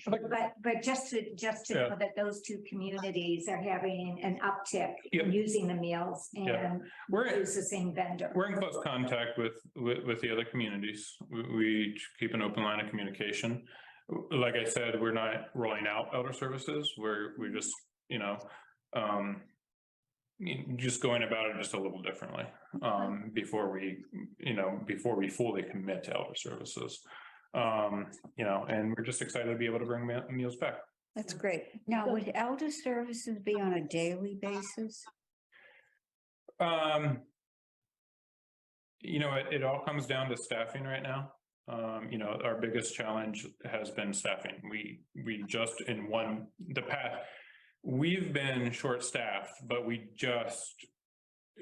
But just to Yeah. know that those two communities are having an uptick Yep. in using the meals Yeah. and We're, use the same vendor. we're in close contact with the other communities. We keep an open line of communication. Like I said, we're not rolling out elder services. We're just, just going about it just a little differently, before we fully commit to elder services. And we're just excited to be able to bring meals back. That's great. Now, would elder services be on a daily basis? It all comes down to staffing right now. Our biggest challenge has been staffing. We just we've been short-staffed, but we just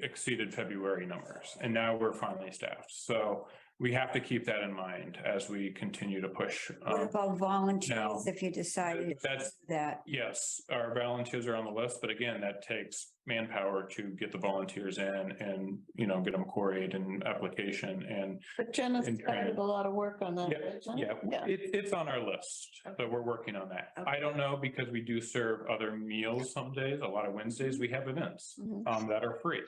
exceeded February numbers and now we're finally staffed. So we have to keep that in mind as we continue to push. What about volunteers now, if you decided that's- that? Yes, our volunteers are on the list, but again, that takes manpower to get the volunteers in and, get them quarried and application and But Jenna's And started training. a lot of work on that. yeah, right, Jenna? yeah, it's on our list, so we're working on that. I don't know, because we do serve other meals some days, a lot of Wednesdays, we have events Mhm. that are free.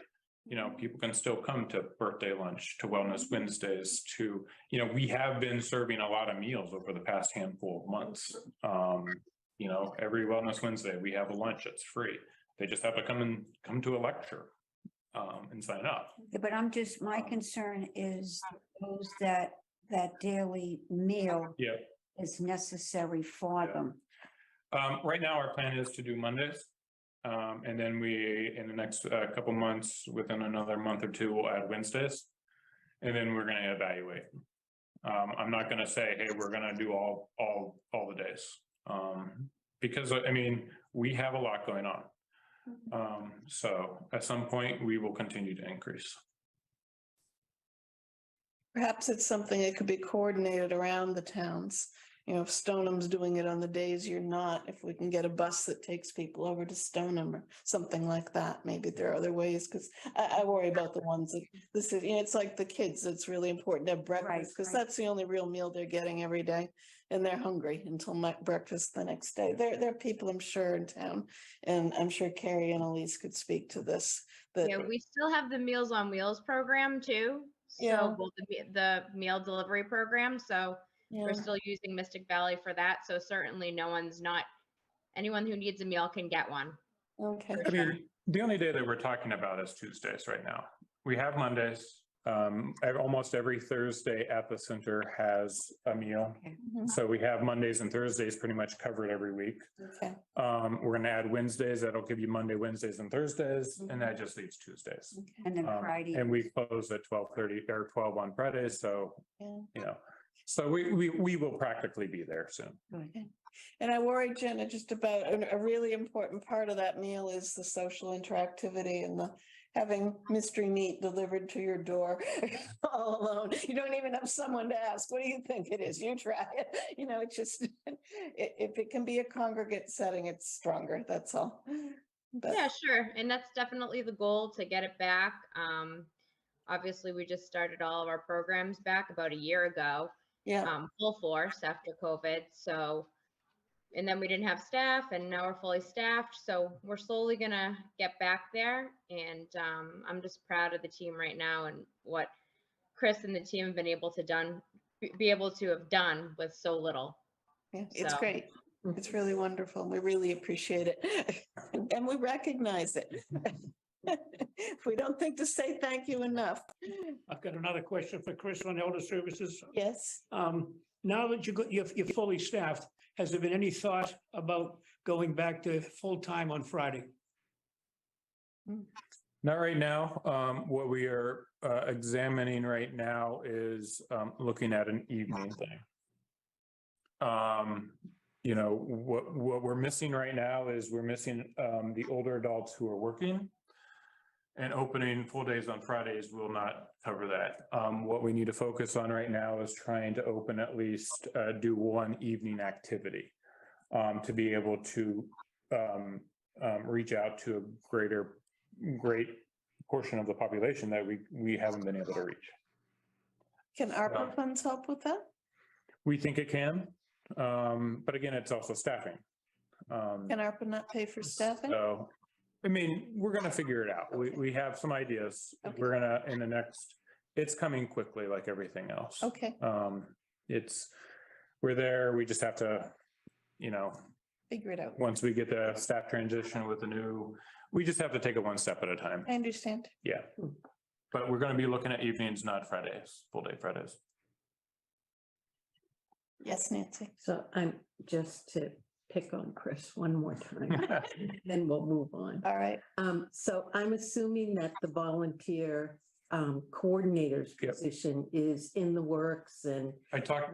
People can still come to birthday lunch, to Wellness Wednesdays, to, we have been serving a lot of meals over the past handful of months. Every Wellness Wednesday, we have a lunch that's free. They just have to come to a lecture and sign up. But my concern is those that daily meal Yeah. is necessary for Yeah. them. Right now, our plan is to do Mondays. And then we, in the next couple months, within another month or two, we'll add Wednesdays. And then we're gonna evaluate. I'm not gonna say, hey, we're gonna do all the days. Because, we have a lot going on. So at some point, we will continue to increase. Perhaps it's something that could be coordinated around the towns. If Stoneham doing it on the days you're not, if we can get a bus that takes people over to Stoneham or something like that, maybe there are other ways, because I worry about the ones that this is, it's like the kids, it's really important to have breakfast, because right. that's the only real meal they're getting every day. And they're hungry until breakfast the next day. There are people, I'm sure, in town, and I'm sure Carrie and Elise could speak to this. That Yeah, we still have the Meals on Wheels program too. Yeah. So well, the meal delivery program. So yeah. we're still using Mystic Valley for that. So certainly anyone who needs a meal can get one. Okay. The only day that we're talking about is Tuesdays right now. We have Mondays. Almost every Thursday at the center has a meal. Mhm. So we have Mondays and Thursdays pretty much covered every week. Okay. We're gonna add Wednesdays. That'll give you Monday, Wednesdays, and Thursdays, and that just leaves Tuesdays. And then Friday. And we close at 12:30 or 12 on Fridays, so, Yeah. so we will practically be there soon. Okay. And I worry, Jenna, just about a really important part of that meal is the social interactivity and the having mystery meat delivered to your door all alone. You don't even have someone to ask, what do you think it is? You try it. It's just, if it can be a congregate setting, it's stronger, that's all. But Yeah, sure. And that's definitely the goal, to get it back. Obviously, we just started all of our programs back about a year ago, yeah, full force after COVID. So, and then we didn't have staff, and now we're fully staffed. So we're slowly gonna get back there. And I'm just proud of the team right now and what Chris and the team have been able to have done with so little. yeah, it's So- great. It's really wonderful. We really appreciate it. And we recognize it. We don't think to say thank you enough. I've got another question for Chris on Elder Services. Yes. Now that you're fully staffed, has there been any thought about going back to full-time on Friday? Not right now. What we are examining right now is looking at an evening thing. What we're missing right now is we're missing the older adults who are working. And opening full days on Fridays will not cover that. What we need to focus on right now is trying to open at least do one evening activity to be able to reach out to a great portion of the population that we haven't been able to reach. Can ARPA funds help with that? We think it can, but again, it's also staffing. Can ARPA not pay for staffing? So, we're gonna figure it out. We have some ideas. Okay. We're gonna, it's coming quickly like everything else. Okay, We're there, we just have to, figure it out. once we get the staff transition with we just have to take it one step at a time. I understand. Yeah. But we're gonna be looking at evenings, not Fridays, full day Fridays. Yes, Nancy. So I'm just to pick on Chris one more time, then we'll move on. All right. So I'm assuming that the volunteer coordinator's Yep. position is in the works and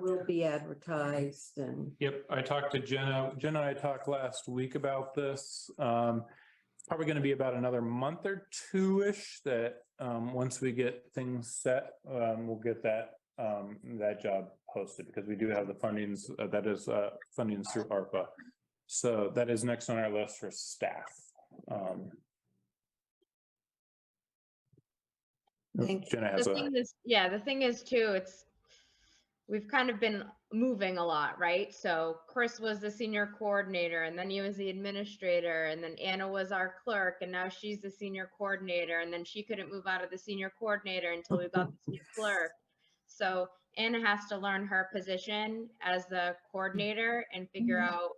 will be advertised and. Yep, I talked to Jenna. Jenna and I talked last week about this. Probably going to be about another month or two-ish that once we get things set, we'll get that that job posted because we do have the fundings, that is fundings through ARPA. So that is next on our list for staff. Thank Jenna The has a, thing is, yeah, the thing is too, we've kind of been moving a lot, right? So Chris was the senior coordinator and then he was the administrator and then Anna was our clerk and now she's the senior coordinator and then she couldn't move out of the senior coordinator until we got the new clerk. So Anna has to learn her position as the coordinator and figure out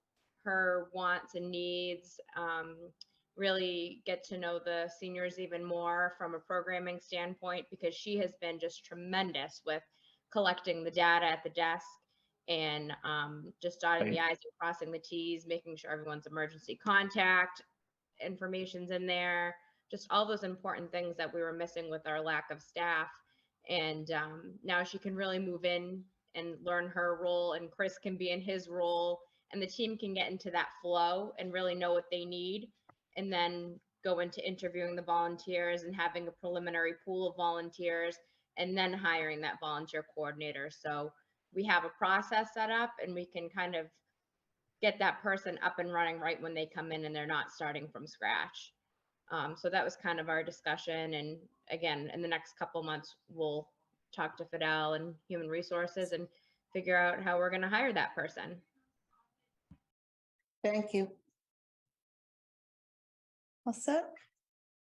her wants and needs, really get to know the seniors even more from a programming standpoint because she has been just tremendous with collecting the data at the desk and just dotting the I's and crossing the T's, making sure everyone's emergency contact information's in there, just all those important things that we were missing with our lack of staff. And now she can really move in and learn her role and Chris can be in his role and the team can get into that flow and really know what they need and then go into interviewing the volunteers and having a preliminary pool of volunteers and then hiring that volunteer coordinator. So we have a process set up and we can kind of get that person up and running right when they come in and they're not starting from scratch. So that was kind of our discussion. And again, in the next couple months, we'll talk to Fidel and Human Resources and figure out how we're going to hire that person. Thank you. All set?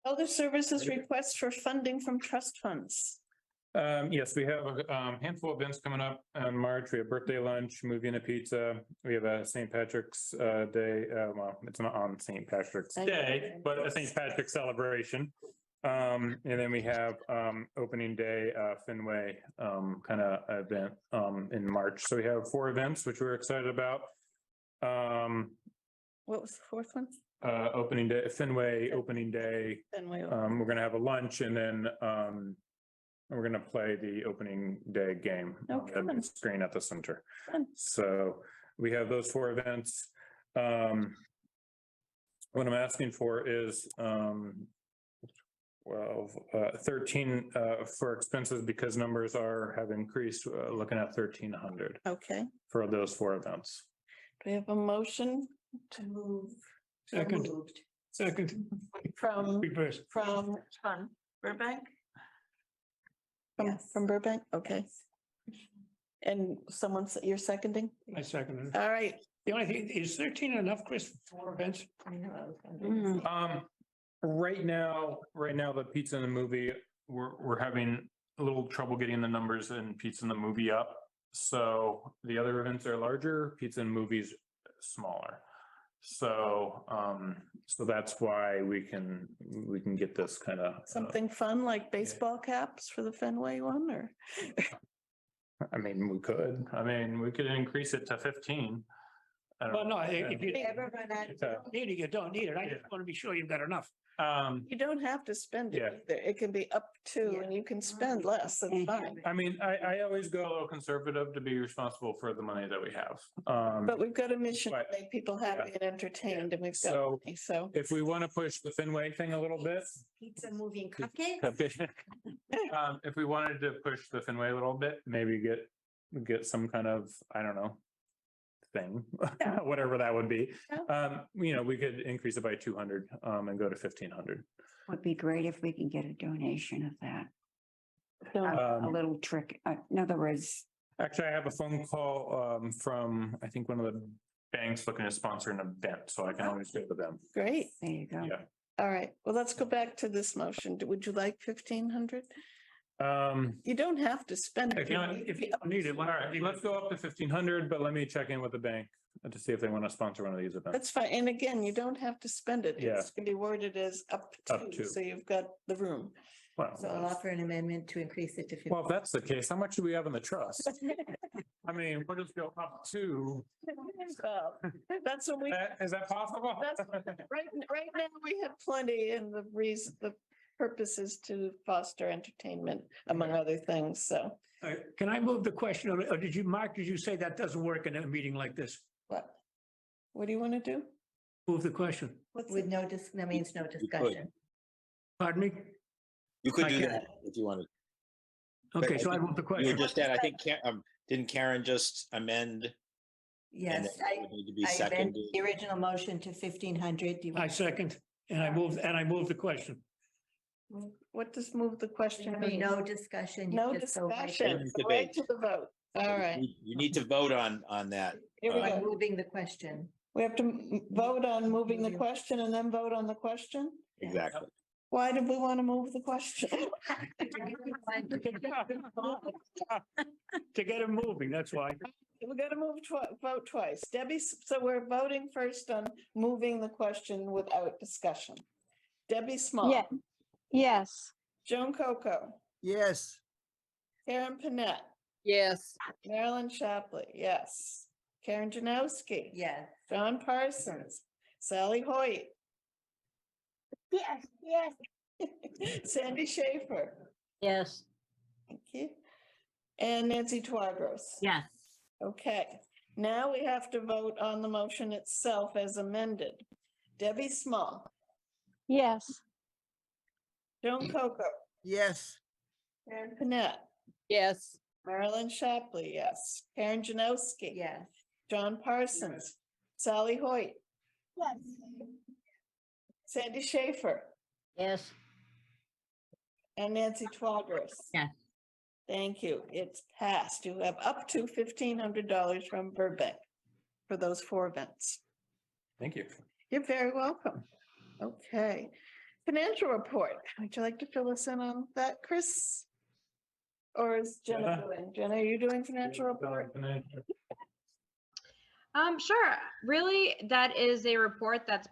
Other services requests for funding from trust funds. yes, we have a handful of events coming up in March. We have birthday lunch, movie and a pizza. We have a St. Patrick's Day. Well, it's not on St. Patrick's Day, but a St. Patrick's celebration. And then we have opening day Fenway kind of event in March. So we have 4 events, which we're excited about. What was the fourth one? Opening day, Fenway opening day. Fenway. We're gonna have a lunch and then we're gonna play the opening day game. Oh, That'll be fun. screen at the center. Fun. So we have those 4 events. What I'm asking for is 13 for expenses because numbers have increased, looking at 1,300 Okay, for those 4 events. do we have a motion To move. Second. Moved. Second. from Reverse. Burbank? From Yes. Burbank, okay. And you're seconding? I second it. All right, The only thing, is 13 enough, Chris, for 4 events? I know, I was gonna do this. Right now, the pizza and the movie, we're having a little trouble getting the numbers in pizza and the movie up. So the other events are larger, pizza and movies smaller. So, so that's why we can get this kind of. something fun like baseball caps for the Fenway one, or? I mean, we could increase it to 15. I don't Well, no, know. if you Ever run out of- need it, you don't need it. I just want to be sure you've got enough. You don't have to spend it Yeah. either. It can be up to, Yeah. and you can spend less, that's fine. I mean, I always go a little conservative to be responsible for the money that we have. But we've got a mission to But- make people happy and entertained, and we've got So- money, so. If we want to push the Fenway thing a little bit. Pizza, movie and cupcakes? If we wanted to push the Fenway a little bit, maybe get some kind of, I don't know, thing, whatever that would be. We could increase it by 200 and go to 1,500. Would be great if we can get a donation of that. So, A little trick, in other words, Actually, I have a phone call from, I think, one of the banks looking to sponsor an event, so I can always go to them. Great, there you go. Yeah. all right, well, let's go back to this motion. Would you like 1,500? You don't have to spend it. If you don't need it, all right, let's go up to 1,500, but let me check in with the bank to see if they want to sponsor one of these events. That's fine, and again, you don't have to spend it. Yeah. It's gonna be worded as up Up to, to. so you've got the room. So I'll Well, offer an amendment to increase it to 50. if that's the case, how much do we have in the trust? I mean, we'll just go up to, That's what we, is that possible? That's- right now, we have plenty, and the purpose is to foster entertainment, among other things, so. Can I move the question, or did you say that doesn't work in a meeting like this? What do you want to do? Move the question. What's With it? that means no discussion. Pardon me? You could I do can- that if you wanted. Okay, I so I think move the You were question. just at, I think, didn't Karen just amend? And Yes, then it would need to be I amend seconded. the original motion to 1,500. Do you I want second, and I move the question. What does move the question mean? no discussion? you No just go right discussion, End so right debate. to the vote. All right, You need to vote on that. here we by go. moving the question. We have to vote on moving the question and then vote on the question? Exactly. Why did we want to move the question? To get it moving, that's why. We got to vote twice. Debbie, so we're voting first on moving the question without discussion. Debbie Small. Yeah. Yes. Joan Coco, Yes. Karen Panett, Yes. Marilyn Shapley, yes. Karen Janowski. Yes. John Parsons, Sally Hoyt, Yes, yes. Sandy Schaefer, Yes. thank you, and Nancy Twagros. Yes. Okay, now we have to vote on the motion itself as amended. Debbie Small, Yes. Joan Coco, Yes. Karen Panett, Yes. Marilyn Shapley, yes. Karen Janowski. Yes. John Parsons, Sally Hoyt, Yes. Sandy Schaefer, Yes. and Nancy Twagros. Yes. Thank you. It's passed. You have up to $1,500 from Burbank for those 4 events. Thank you. You're very welcome. Okay. Financial report. Would you like to fill us in on that, Chris? Or is Jenna Jenna. doing? Jenna, are you doing financial report? Sure. Really, that is a report that's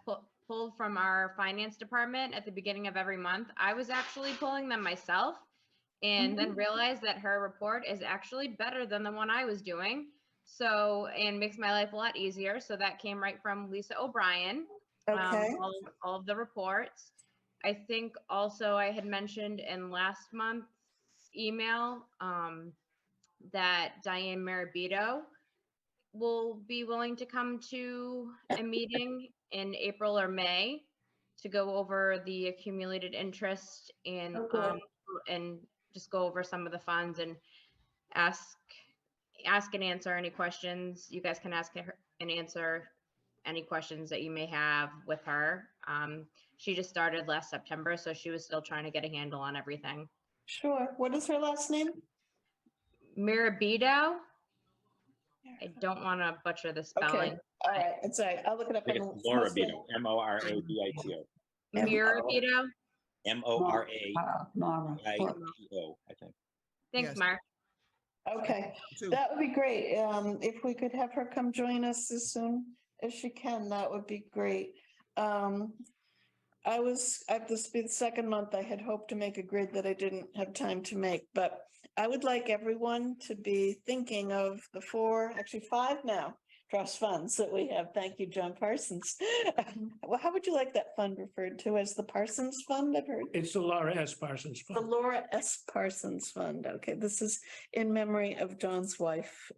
pulled from our finance department at the beginning of every month. I was actually pulling them myself and then realized that her report is actually better than the one I was doing. So, and makes my life a lot easier. So that came right from Lisa O'Brien. Okay. All of the reports. I think also I had mentioned in last month's email that Diane Marabito will be willing to come to a meeting in April or May to go over the accumulated interest and just go over some of the funds and ask and answer any questions. You guys can ask her and answer any questions that you may have with her. She just started last September, so she was still trying to get a handle on everything. Sure. What is her last name? Mirabito. I don't want to butcher the spelling. Okay. All right. It's all right. I'll look it up. I think on it's the- Morabito, Morabito, Mirabito. Morabito, I think. Thanks, Yes. Mark. Okay, Too. that would be great. If we could have her come join us as soon as she can, that would be great. This be the second month, I had hoped to make a grid that I didn't have time to make, but I would like everyone to be thinking of the 4, actually 5 now, trust funds that we have. Thank you, John Parsons. Well, how would you like that fund referred to, as the Parsons Fund, I've heard? It's the Laura S. Parsons The Fund. Laura S. Parsons Fund. Okay, this is in memory of John's wife.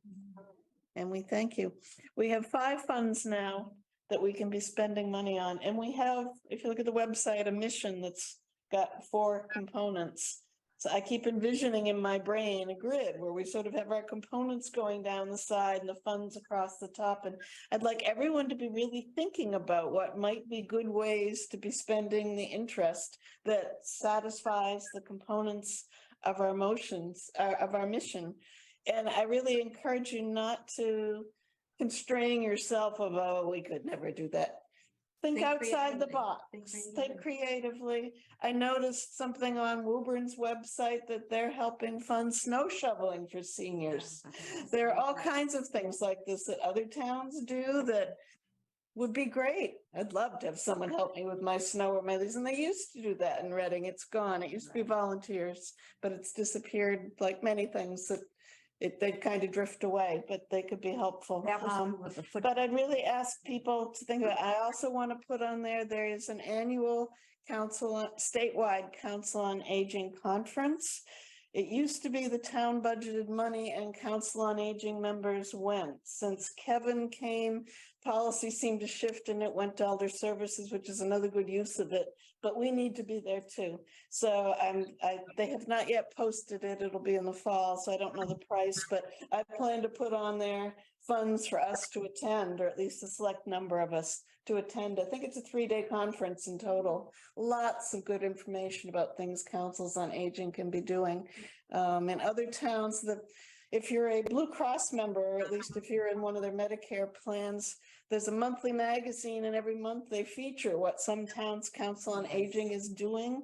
And we thank you. We have 5 funds now that we can be spending money on. And we have, if you look at the website, a mission that's got 4 components. So I keep envisioning in my brain a grid where we sort of have our components going down the side and the funds across the top. And I'd like everyone to be really thinking about what might be good ways to be spending the interest that satisfies the components of our motions, of our mission. And I really encourage you not to constrain yourself of, oh, we could never do that. Think outside the creatively. box, think creatively. I noticed something on Woburn's website that they're helping fund snow shoveling for seniors. There are all kinds of things like this that other towns do that would be great. I'd love to have someone help me with my snow or my leaves, and they used to do that in Reading. It's gone. It used to be volunteers, but it's disappeared like many things that they kind of drift away, but they could be helpful. That was with the foot. But I'd really ask people to think about, I also want to put on there is an annual statewide Council on Aging conference. It used to be the town budgeted money and Council on Aging members went. Since Kevin came, policy seemed to shift and it went to Elder Services, which is another good use of it. but we need to be there too. So they have not yet posted it. It'll be in the fall, so I don't know the price, but I plan to put on there funds for us to attend, or at least a select number of us to attend. I think it's a 3-day conference in total. Lots of good information about things councils on aging can be doing. In other towns, if you're a Blue Cross member, or at least if you're in one of their Medicare plans, there's a monthly magazine, and every month they feature what some towns' council on aging is doing.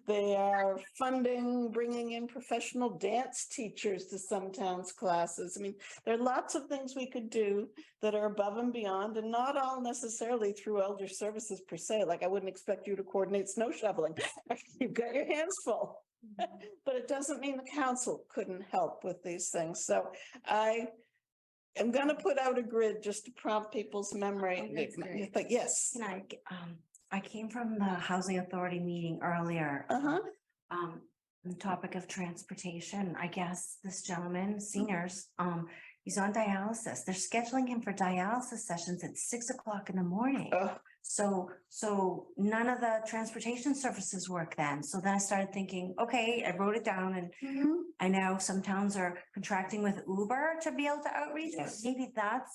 They are funding, bringing in professional dance teachers to some towns' classes. I mean, there are lots of things we could do that are above and beyond, and not all necessarily through elder services per se. Like, I wouldn't expect you to coordinate snow shoveling. You've got your hands full. But it doesn't mean the council couldn't help with these things. So I am going to put out a grid just to prompt people's memory. that's great. But yes. Can I came from the Housing Authority meeting earlier. Uh-huh. The topic of transportation, I guess this gentleman, seniors, he's on dialysis. They're scheduling him for dialysis sessions at 6 o'clock in the morning. Oh, So none of the transportation services work then. So then I started thinking, okay, I wrote it down, and mhm. I know some towns are contracting with Uber to be able to outreach. Yes. Maybe that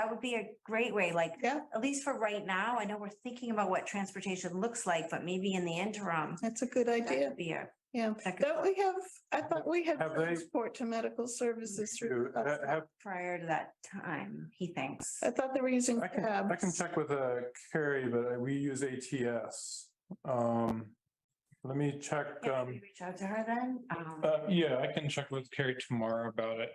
would be a great way, like, Yeah, at least for right now. I know we're thinking about what transportation looks like, but maybe in the interim. that's a good that idea. could be a- Yeah. that could- Don't we have, I thought we had Have they- transport to medical services through. Have, Prior to that time, he thinks. I thought they were using I can cabs. check with Carrie, but we use ATS. Let me check. Yeah, maybe reach out to her then. Yeah, I can check with Carrie tomorrow about it.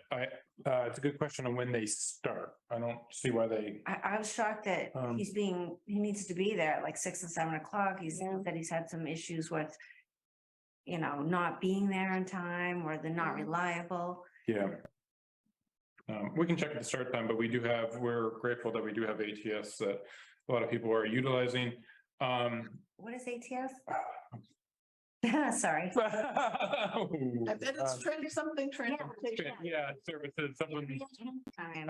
It's a good question on when they start. I don't see why they, I was shocked that he needs to be there at like 6 and 7 o'clock. He Yeah. said that he's had some issues with, not being there in time, or they're not reliable. yeah. We can check the start time, but we're grateful that we do have ATS that a lot of people are utilizing. What is ATS? Sorry. I bet it's something transportation. Yeah, services, something. Time.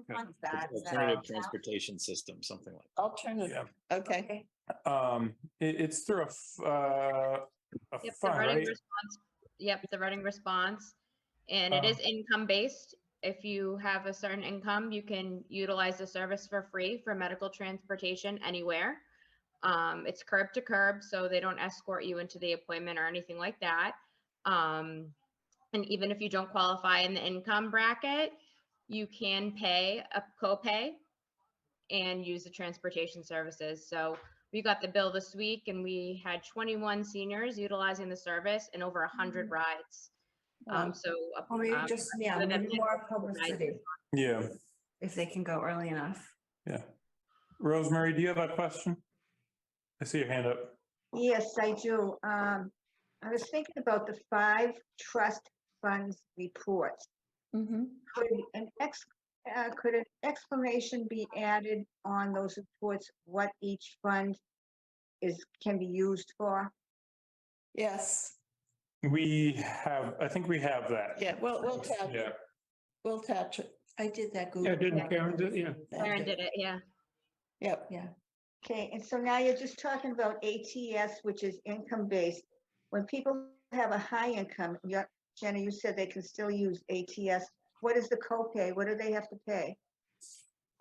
What's that? Is that Alternative all? transportation system, something like. Alternative, okay. Okay. It's through a Yep, the fund, running right? response. Yep, the running response. And it is income based. If you have a certain income, you can utilize the service for free for medical transportation anywhere. It's curb to curb, so they don't escort you into the appointment or anything like that. And even if you don't qualify in the income bracket, you can pay a copay and use the transportation services. So we got the bill this week, and we had 21 seniors utilizing the service and over 100 rides. So We need more publicity Yeah, if they can go early enough. yeah. Rosemary, do you have a question? I see your hand up. Yes, I do. I was thinking about the 5 trust funds reports. Mhm. Could an explanation be added on those reports, what each fund can be used for? Yes, I think we have that. yeah, we'll attach, Yeah, we'll attach it. I did that. Yeah, Google didn't Doc. Karen do, yeah. Karen did it, yeah. Yep. Okay, and so now you're just talking about ATS, which is income-based. When people have a high income, Jenna, you said they can still use ATS. What is the copay? What do they have to pay?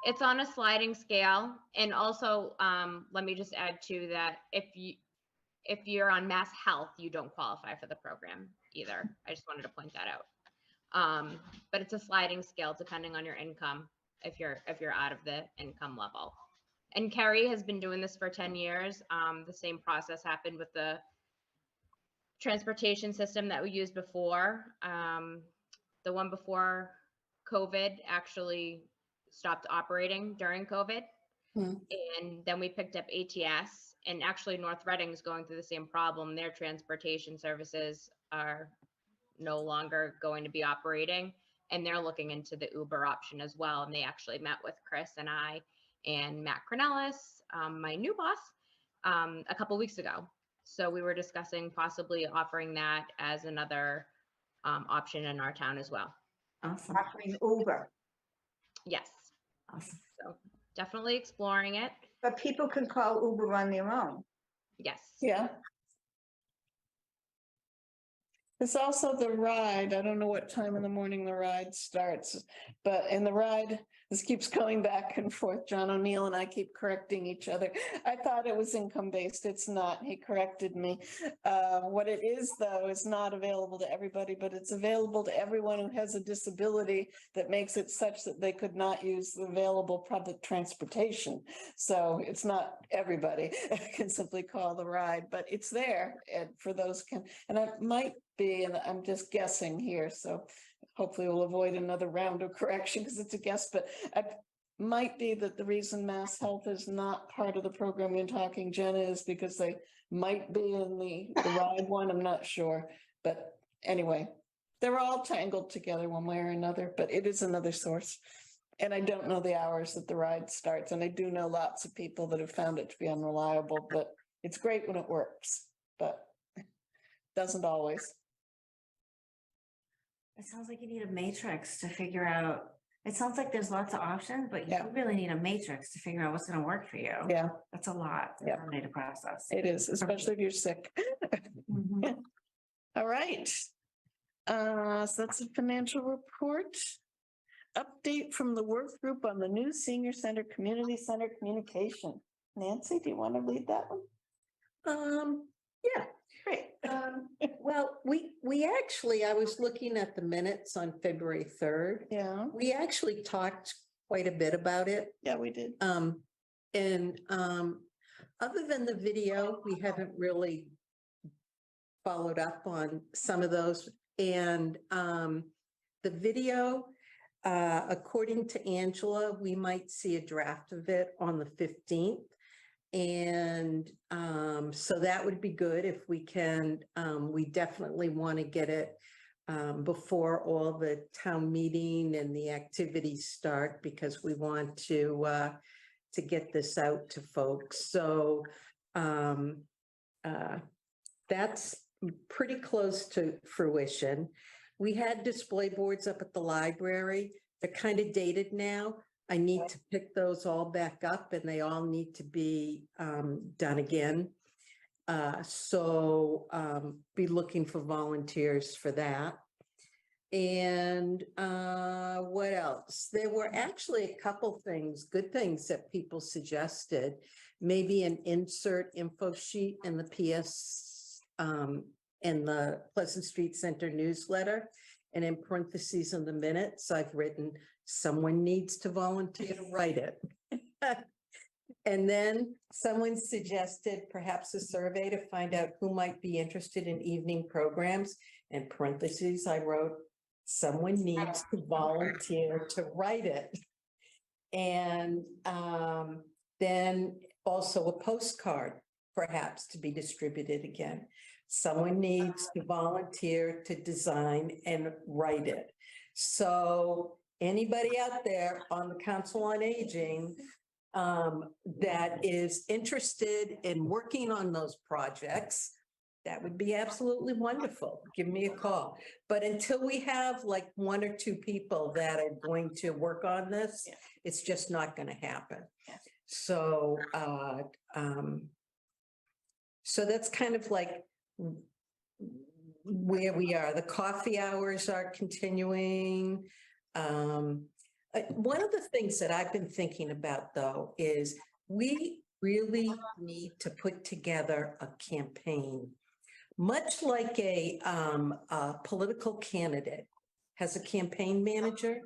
It's on a sliding scale. And also, let me just add to that, if you're on Mass Health, you don't qualify for the program either. I just wanted to point that out. But it's a sliding scale depending on your income, if you're out of the income level. And Carrie has been doing this for 10 years. The same process happened with the transportation system that we used before. The one before COVID actually stopped operating during COVID. And then we picked up ATS, and actually North Reading's going through the same problem. Their transportation services are no longer going to be operating, and they're looking into the Uber option as well. And they actually met with Chris and I and Matt Cornelis, my new boss, a couple weeks ago. So we were discussing possibly offering that as another option in our town as well. Awesome. Offering Uber, Yes, Awesome. so definitely exploring it. but people can call Uber on their own. Yes. Yeah. There's also the ride. I don't know what time in the morning the ride starts, but in the ride, this keeps going back and forth. John O'Neill and I keep correcting each other. I thought it was income-based. It's not. He corrected me. What it is, though, is not available to everybody, but it's available to everyone who has a disability that makes it such that they could not use the available public transportation. So it's not everybody can simply call the ride, but it's there and for those can, and it might be, and I'm just guessing here, so hopefully we'll avoid another round of correction because it's a guess, but it might be that the reason Mass Health is not part of the program you're talking, Jenna, is because they might be in the ride one. I'm not sure, but anyway, they're all tangled together one way or another, but it is another source. And I don't know the hours that the ride starts, and I do know lots of people that have found it to be unreliable, but it's great when it works, but doesn't always. It sounds like you need a matrix to figure out, it sounds like there's lots of options, but you Yeah. really need a matrix to figure out what's gonna work for you. Yeah, That's a lot Yeah. for me to process. it is, especially if you're sick. Mhm. All right. So that's a financial report. Update from the work group on the new senior center, community center communication. Nancy, do you want to lead that one? Yeah, Great. well, we actually, I was looking at the minutes on February 3rd. Yeah, We actually talked quite a bit about it. yeah, we did. And other than the video, we haven't really followed up on some of those. And the video, according to Angela, we might see a draft of it on the 15th. And so that would be good if we can. We definitely want to get it before all the town meeting and the activities start, because we want to get this out to folks. So that's pretty close to fruition. We had display boards up at the library. They're kind of dated now. I need to pick those all back up, and they all need to be done again. So be looking for volunteers for that. And what else? There were actually a couple things, good things that people suggested. Maybe an insert info sheet in the PS in the Pleasant Street Center newsletter. And in parentheses in the minutes, I've written, someone needs to volunteer to write it. And then someone suggested perhaps a survey to find out who might be interested in evening programs. In parentheses, I wrote, someone needs to volunteer to write it. And then also a postcard, perhaps, to be distributed again. Someone needs to volunteer to design and write it. So anybody out there on the Council on Aging that is interested in working on those projects, that would be absolutely wonderful. Give me a call. But until we have like one or two people that are going to work on this, it's just not going to happen. So, so that's kind of like where we are. The coffee hours are continuing. One of the things that I've been thinking about, though, is we really need to put together a campaign. Much like a political candidate has a campaign manager,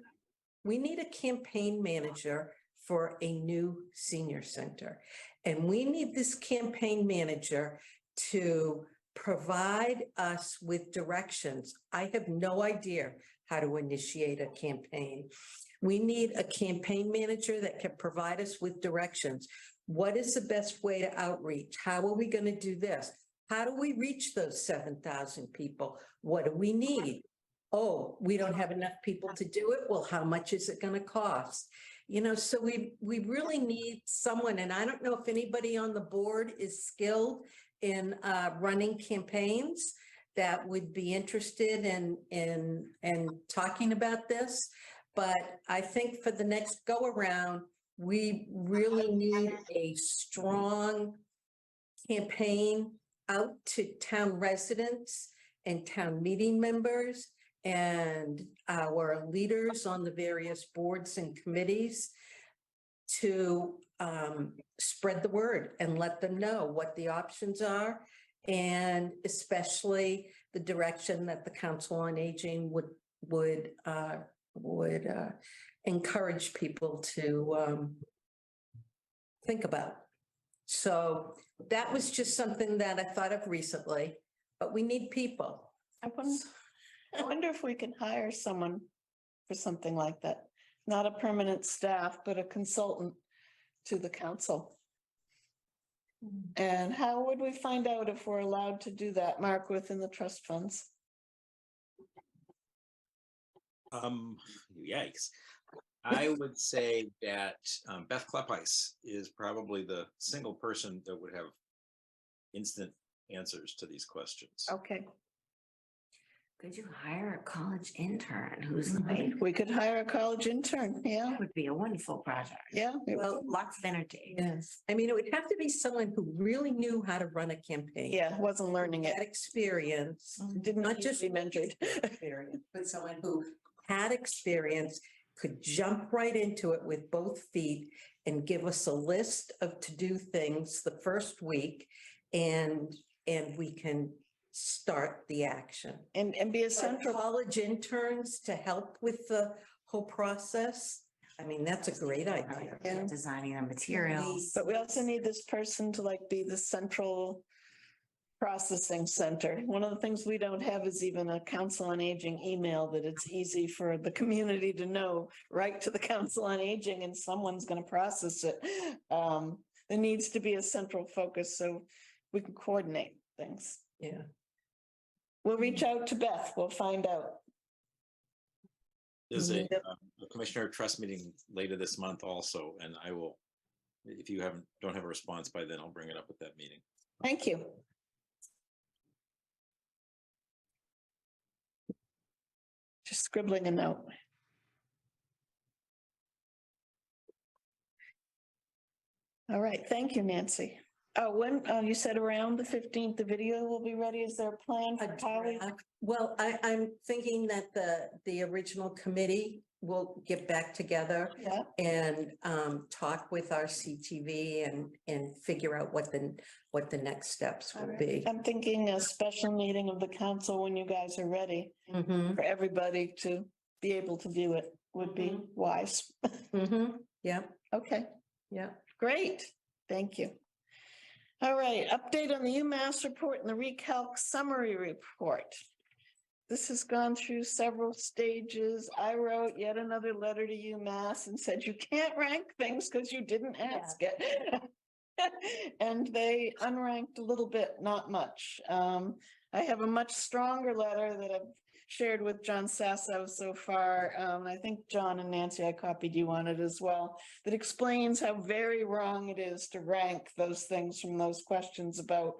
we need a campaign manager for a new senior center. And we need this campaign manager to provide us with directions. I have no idea how to initiate a campaign. We need a campaign manager that can provide us with directions. What is the best way to outreach? How are we going to do this? How do we reach those 7,000 people? What do we need? Oh, we don't have enough people to do it. Well, how much is it going to cost? You know, so we really need someone, and I don't know if anybody on the board is skilled in running campaigns that would be interested in talking about this. But I think for the next go around, we really need a strong campaign out to town residents and town meeting members and our leaders on the various boards and committees to spread the word and let them know what the options are, and especially the direction that the Council on Aging would encourage people to think about. So that was just something that I thought of recently, but we need people. I wonder if we can hire someone for something like that. Not a permanent staff, but a consultant to the council. And how would we find out if we're allowed to do that, Mark, within the trust funds? Yikes. I would say that Beth Kleppeis is probably the single person that would have instant answers to these questions. Okay, Could you hire a college intern who's like, we could hire a college intern, yeah, that would be a wonderful project. yeah. Well, Lots of energy. yes, I mean, it would have to be someone who really knew how to run a campaign. Yeah, wasn't learning it, Had experience, didn't not need to just be mentored. experience, but someone who had experience, could jump right into it with both feet and give us a list of to-do things the first week, and we can start the action. And be a But central, college interns to help with the whole process, I mean, that's a great idea. Yeah. Designing the materials. but we also need this person to like be the central processing center. One of the things we don't have is even a Council on Aging email that it's easy for the community to know, right to the Council on Aging, and someone's going to process it. There needs to be a central focus so we can coordinate things. Yeah. We'll reach out to Beth. We'll find out. There's a Yep. Commissioner Trust meeting later this month also, and I will, if you don't have a response by then, I'll bring it up at that meeting. Thank you. Just scribbling a note. All right, thank you, Nancy. When, you said around the 15th, the video will be ready. Is there a plan for Holly? Well, I'm thinking that the original committee will get back together Yeah, and talk with our CTV and figure out what the next steps all would right. be. I'm thinking a special meeting of the council when you guys are ready Mhm, for everybody to be able to view it would be Mhm. wise. mhm, yeah, Okay, yeah. great. Thank you. All right, update on the UMass report and the recalc summary report. This has gone through several stages. I wrote yet another letter to UMass and said, you can't rank things because you didn't ask it. And they unranked a little bit, not much. I have a much stronger letter that I've shared with John Sasso so far. I think John and Nancy, I copied you on it as well, that explains how very wrong it is to rank those things from those questions about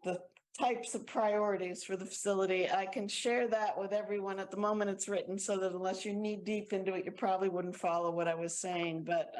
the types of priorities for the facility. I can share that with everyone. At the moment it's written so that unless you need deep into it, you probably wouldn't follow what I was saying, but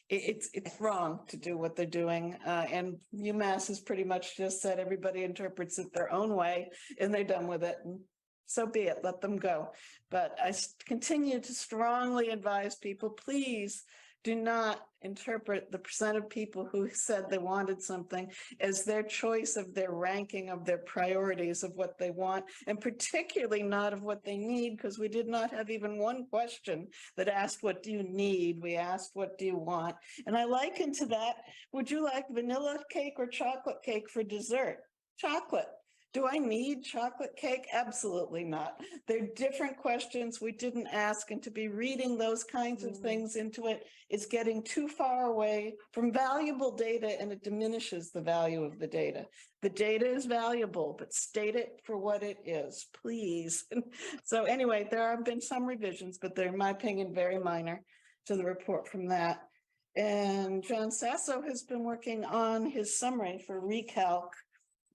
it's wrong to do what they're doing. And UMass has pretty much just said everybody interprets it their own way and they're done with it. And so be it, let them go. But I continue to strongly advise people, please do not interpret the percent of people who said they wanted something as their choice of their ranking of their priorities of what they want, and particularly not of what they need, because we did not have even one question that asked, what do you need? We asked, what do you want? And I liken to that, would you like vanilla cake or chocolate cake for dessert? Chocolate. Do I need chocolate cake? Absolutely not. They're different questions we didn't ask, and to be reading those kinds of things into it is getting too far away from valuable data, and it diminishes the value of the data. The data is valuable, but state it for what it is, please. So anyway, there have been some revisions, but they're, in my opinion, very minor to the report from that. And John Sasso has been working on his summary for recalc.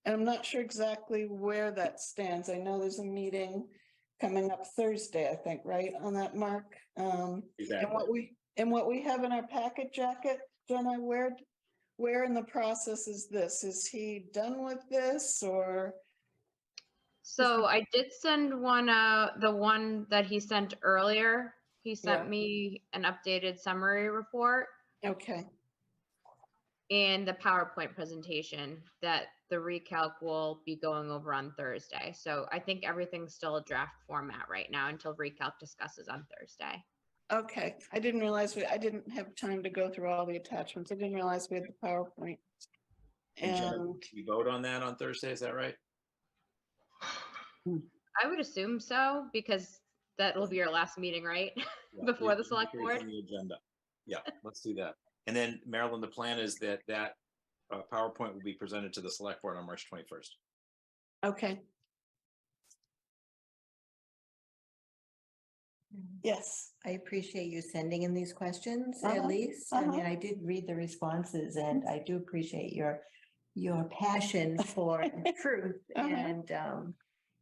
And I'm not sure exactly where that stands. I know there's a meeting coming up Thursday, I think, right, on that, Mark? And Exactly. what we have in our packet jacket, Jenna, where where in the process is this? Is he done with this or? So I did send one out, the one that he sent earlier. He sent Yeah. me an updated summary report Okay, and the PowerPoint presentation that the recalc will be going over on Thursday. So I think everything's still a draft format right now until recalc discusses on Thursday. okay. I didn't realize I didn't have time to go through all the attachments. I didn't realize we had the PowerPoint. And Jenna, And we vote on that on Thursday, is that right? I would assume so, because that'll be our last meeting, right? Yeah, Before the it's select board. on the agenda. Yeah, let's do that. And then Marilyn, the plan is that PowerPoint will be presented to the select board on March 21st. okay. Yes, I appreciate you sending in these questions Uh-huh, at least. I mean, I did read the responses and I do appreciate your passion for truth Uh-huh. and,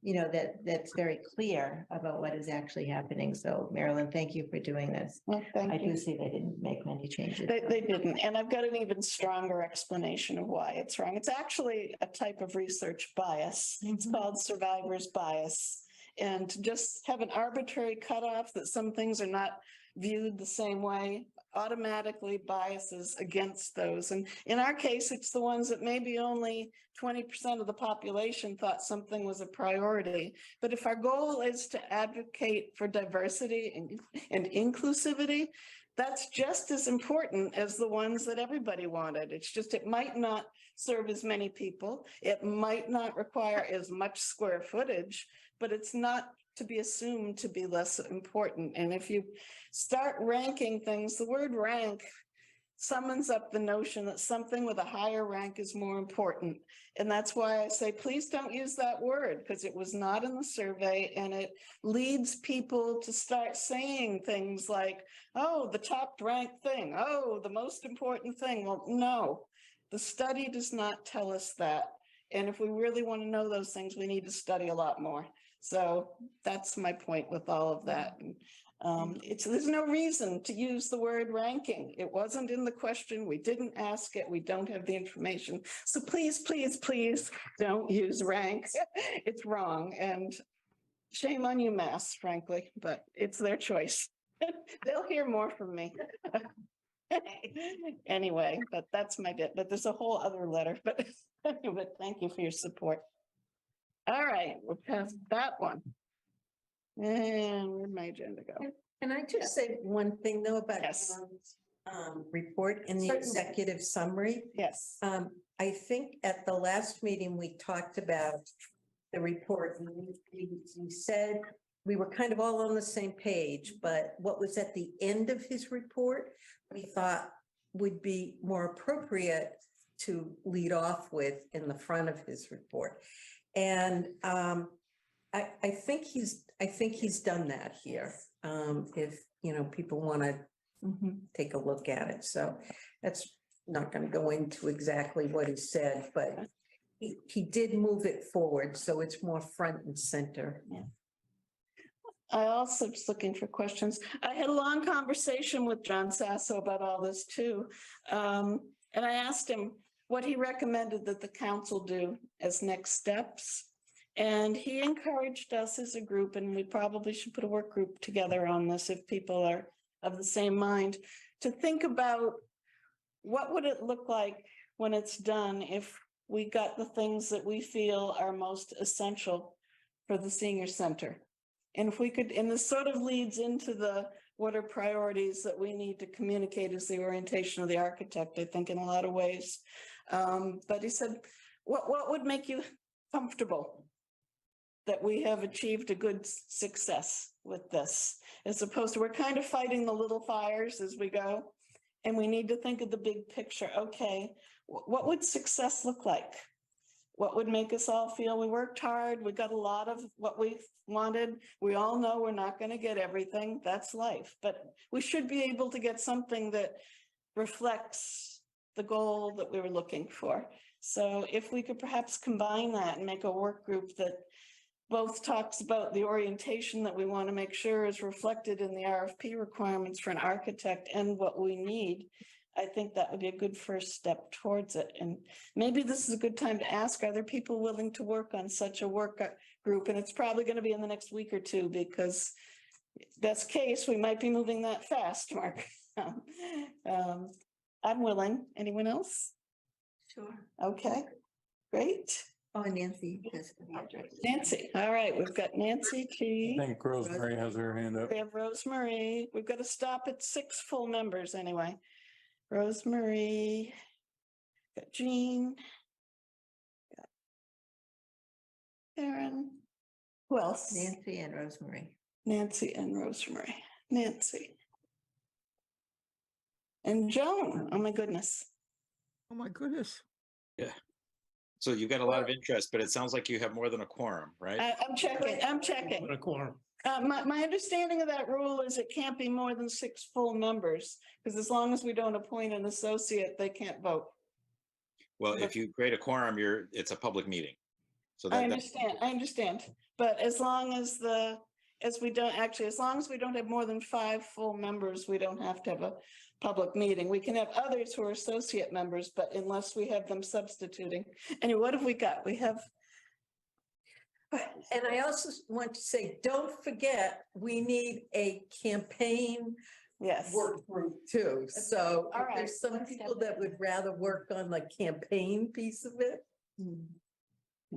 you know, that's very clear about what is actually happening. So Marilyn, thank you for doing this. well, I thank do you. see they didn't make many changes. They didn't, and I've got an even stronger explanation of why it's wrong. It's actually a type of research bias. It's called survivor's bias. And to just have an arbitrary cutoff that some things are not viewed the same way automatically biases against those. And in our case, it's the ones that maybe only 20% of the population thought something was a priority. But if our goal is to advocate for diversity and inclusivity, that's just as important as the ones that everybody wanted. It's just, it might not serve as many people. It might not require as much square footage, but it's not to be assumed to be less important. And if you start ranking things, the word rank summons up the notion that something with a higher rank is more important. And that's why I say, please don't use that word, because it was not in the survey, and it leads people to start saying things like, oh, the top ranked thing, oh, the most important thing. Well, no, the study does not tell us that. And if we really want to know those things, we need to study a lot more. So that's my point with all of that. There's no reason to use the word ranking. It wasn't in the question. We didn't ask it. We don't have the information. So please, please, please don't use rank. It's wrong. And shame on UMass, frankly, but it's their choice. They'll hear more from me. Anyway, but that's my bit, but there's a whole other letter, but thank you for your support. All right, we'll pass that one. And where'd my agenda go? Can I just say one thing though about Yes. John's, report in the Certainly. executive summary? Yes. I think at the last meeting, we talked about the report and we said we were kind of all on the same page, but what was at the end of his report, we thought would be more appropriate to lead off with in the front of his report. And I think he's done that here. If, you know, people want to take a look at it. So that's not going to go into exactly what he said, but he did move it forward. So it's more front and center. Yeah. I also was looking for questions. I had a long conversation with John Sasso about all this too. And I asked him what he recommended that the council do as next steps. And he encouraged us as a group, and we probably should put a work group together on this if people are of the same mind, to think about what would it look like when it's done if we got the things that we feel are most essential for the senior center. And if we could, and this sort of leads into the what are priorities that we need to communicate as the orientation of the architect, I think, in a lot of ways. But he said, what would make you comfortable that we have achieved a good success with this, as opposed to we're kind of fighting the little fires as we go, and we need to think of the big picture. Okay, what would success look like? What would make us all feel we worked hard? We got a lot of what we wanted. We all know we're not going to get everything. That's life, but we should be able to get something that reflects the goal that we were looking for. So if we could perhaps combine that and make a work group that both talks about the orientation that we want to make sure is reflected in the RFP requirements for an architect and what we need, I think that would be a good first step towards it. And maybe this is a good time to ask, are there people willing to work on such a group? And it's probably going to be in the next week or two, because if that's the case, we might be moving that fast, Mark. I'm willing. Anyone else? Sure. Okay, great. Oh, Nancy has the address. Nancy, all right, we've got Nancy I T. think Rosemary has her hand up. We have Rosemary. We've got to stop at 6 full members anyway. Rosemary, got Jean. Got Karen. Who else? Nancy and Rosemary. Nancy and Rosemary. Nancy. And Joan, oh my goodness. Oh, my goodness. So you've got a lot of interest, but it sounds like you have more than a quorum, right? I'm checking. A quorum. My understanding of that rule is it can't be more than 6 full members, because as long as we don't appoint an associate, they can't vote. Well, if you create a quorum, it's a public meeting. So I that, I understand. But as long as as we don't have more than 5 full members, we don't have to have a public meeting. We can have others who are associate members, but unless we have them substituting. Anyway, what have we got? We have, And I also want to say, don't forget, we need a campaign yes. work group too. So All if right. there's some people that would rather work on the campaign piece of it.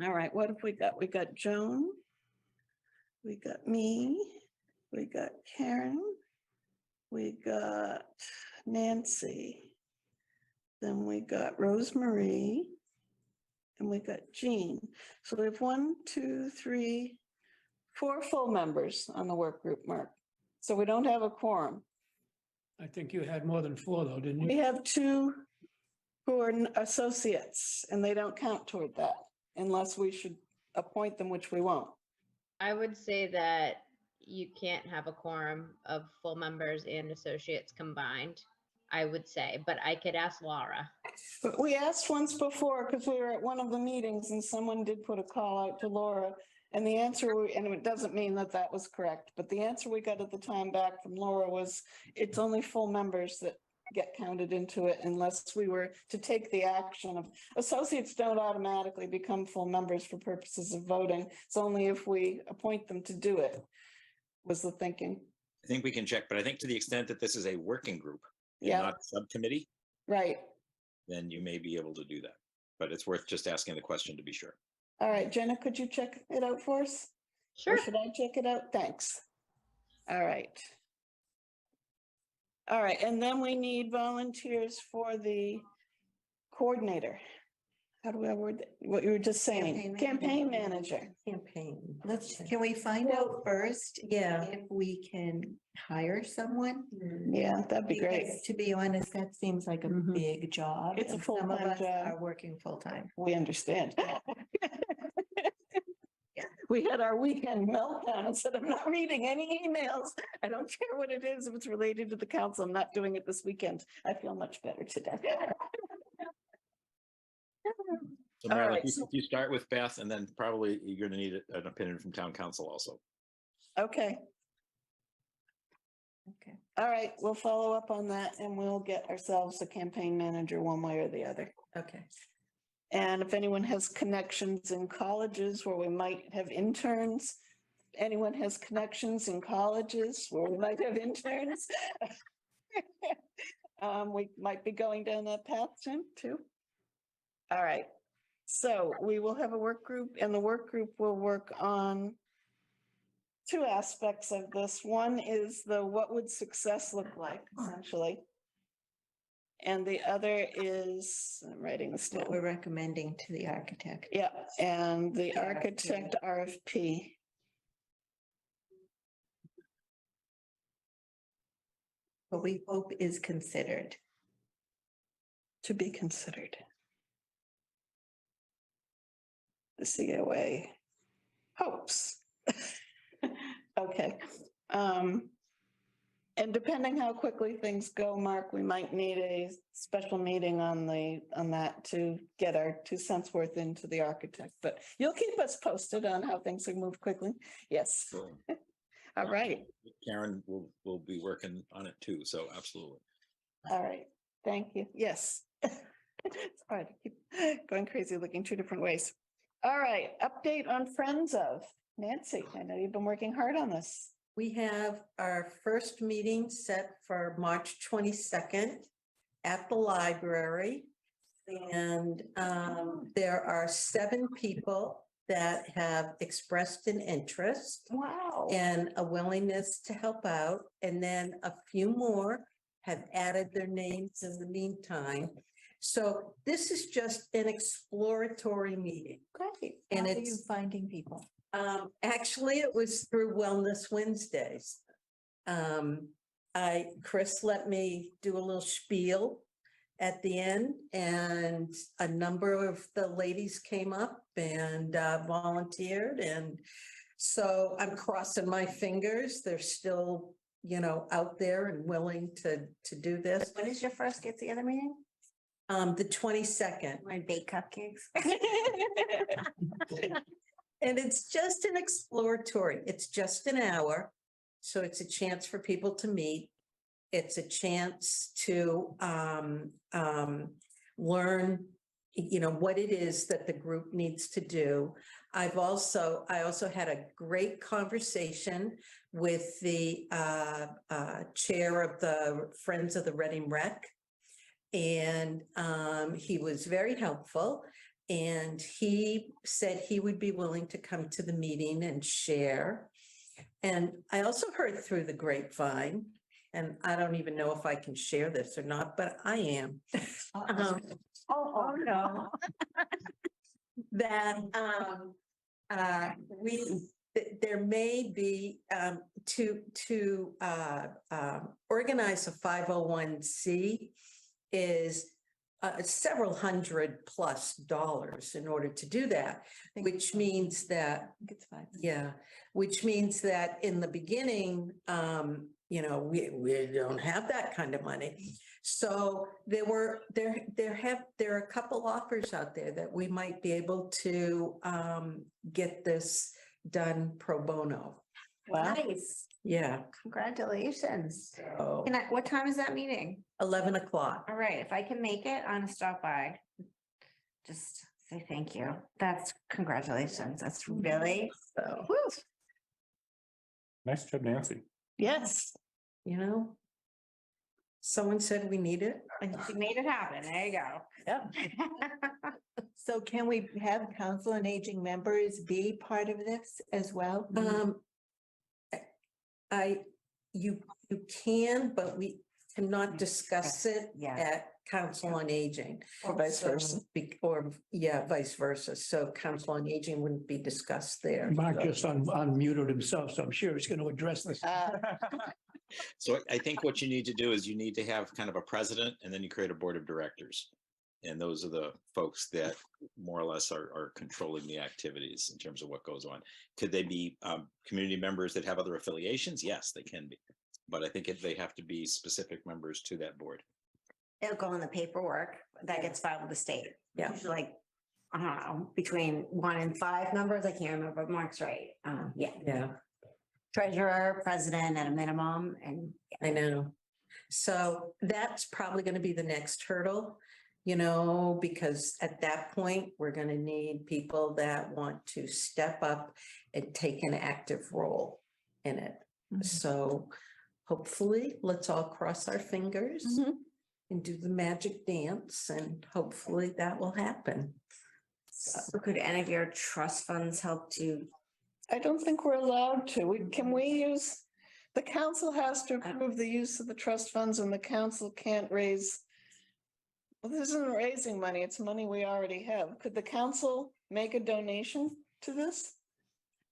All right, what have we got? We got Joan. We got me. We got Karen. We got Nancy. Then we got Rosemary. And we got Jean. So we have 1, 2, 3, 4 full members on the work group, Mark. So we don't have a quorum. I think you had more than 4 though, didn't We you? have 2 who are associates, and they don't count toward that unless we should appoint them, which we won't. I would say that you can't have a quorum of full members and associates combined, I would say, but I could ask Laura. But we asked once before, because we were at one of the meetings and someone did put a call out to Laura. And the answer, and it doesn't mean that that was correct, but the answer we got at the time back from Laura was, it's only full members that get counted into it unless we were to take the action of, associates don't automatically become full members for purposes of voting. It's only if we appoint them to do it, was the thinking. I think we can check, but I think to the extent that this is a working group and Yeah. not a subcommittee, Right. then you may be able to do that. But it's worth just asking the question to be sure. All right, Jenna, could you check it out for us? Sure. Or should I check it out? Thanks. All right. All right, and then we need volunteers for the coordinator. How do I word that? What you were just saying? Campaign manager. Campaign. Can we find out first Yeah. if we can hire someone? Yeah, that'd be great. Because to be honest, that seems like a Mhm. big job. It's a and some of full-time us job. Are working full-time. We understand. We had our weekend meltdown and said, I'm not reading any emails. I don't care what it is. If it's related to the council, I'm not doing it this weekend. I feel much better today. So All Marilyn, right, if you start with Beth, and then probably you're going to need an opinion from town council also. Okay, Okay. all right, we'll follow up on that and we'll get ourselves a campaign manager one way or the other. Okay. And if anyone has connections in colleges where we might have interns, anyone has connections in colleges where we might have interns. We might be going down that path soon too. All right, so we will have a work group and the work group will work on 2 aspects of this. One is what would success look like essentially? And the other is, I'm writing this down. What we're recommending to the architect. Yeah, and the RFP. architect RFP. What we hope is considered. To be considered. The COA hopes. Okay. And depending how quickly things go, Mark, we might need a special meeting on that to get our 2 cents worth into the architect, but you'll keep us posted on how things will move quickly. Yes. So All right. Karen will be working on it too, so absolutely. All right. Thank you. Yes. It's hard to keep going crazy looking two different ways. All right, update on Friends of. Nancy, I know you've been working hard on this. We have our first meeting set for March 22nd at the library. And there are 7 people that have expressed an interest Wow. and a willingness to help out. And then a few more have added their names in the meantime. So this is just an exploratory meeting. Great. And How are you it's- finding people? Actually, it was through Wellness Wednesdays. Chris let me do a little spiel at the end, and a number of the ladies came up and volunteered. And so I'm crossing my fingers. They're still, out there and willing to do this. When is your first get together meeting? The 22nd. Want to bake cupcakes? And it's just an exploratory, it's just an hour. So it's a chance for people to meet. It's a chance to learn, what it is that the group needs to do. I also had a great conversation with the chair of the Friends of the Reading Rec. And he was very helpful. And he said he would be willing to come to the meeting and share. And I also heard through the grapevine, and I don't even know if I can share this or not, but I am. Oh, no. That there may be to organize a 501c is several $100+ in order to do that, which means that, It's fine. yeah, which means that in the beginning, we don't have that kind of money. So there are a couple offers out there that we might be able to get this done pro bono. Wow. Nice. Yeah. Congratulations. So What time is that meeting? 11 o'clock. All right, if I can make it, I'm gonna stop by. Just say thank you. That's congratulations. That's really. So, Woo. Nice job, Nancy. Yes. someone said we need it. You made it happen. There you go. Yep. So can we have council on aging members be part of this as well? You can, but we cannot discuss it Yeah. at Council on Aging. Or vice versa. Vice versa. So Council on Aging wouldn't be discussed there. Mark So- just unmuted himself, so I'm sure he's going to address this. So I think what you need to do is you need to have kind of a president, and then you create a board of directors. And those are the folks that more or less are controlling the activities in terms of what goes on. Could they be community members that have other affiliations? Yes, they can be. But I think they have to be specific members to that board. It'll go in the paperwork that gets filed with the state. Yeah. Usually like, I don't know, between 1 and 5 members. I can't remember, but Mark's right. Yeah. Yeah, Treasurer, president at a minimum, and I know. So that's probably going to be the next hurdle, because at that point, we're going to need people that want to step up and take an active role in it. So hopefully, let's all cross our fingers and do the magic dance, and hopefully that will happen. so could any of your trust funds help to? I don't think we're allowed to. Can we use, the council has to approve the use of the trust funds, and the council can't raise. Well, this isn't raising money, it's money we already have. Could the council make a donation to this?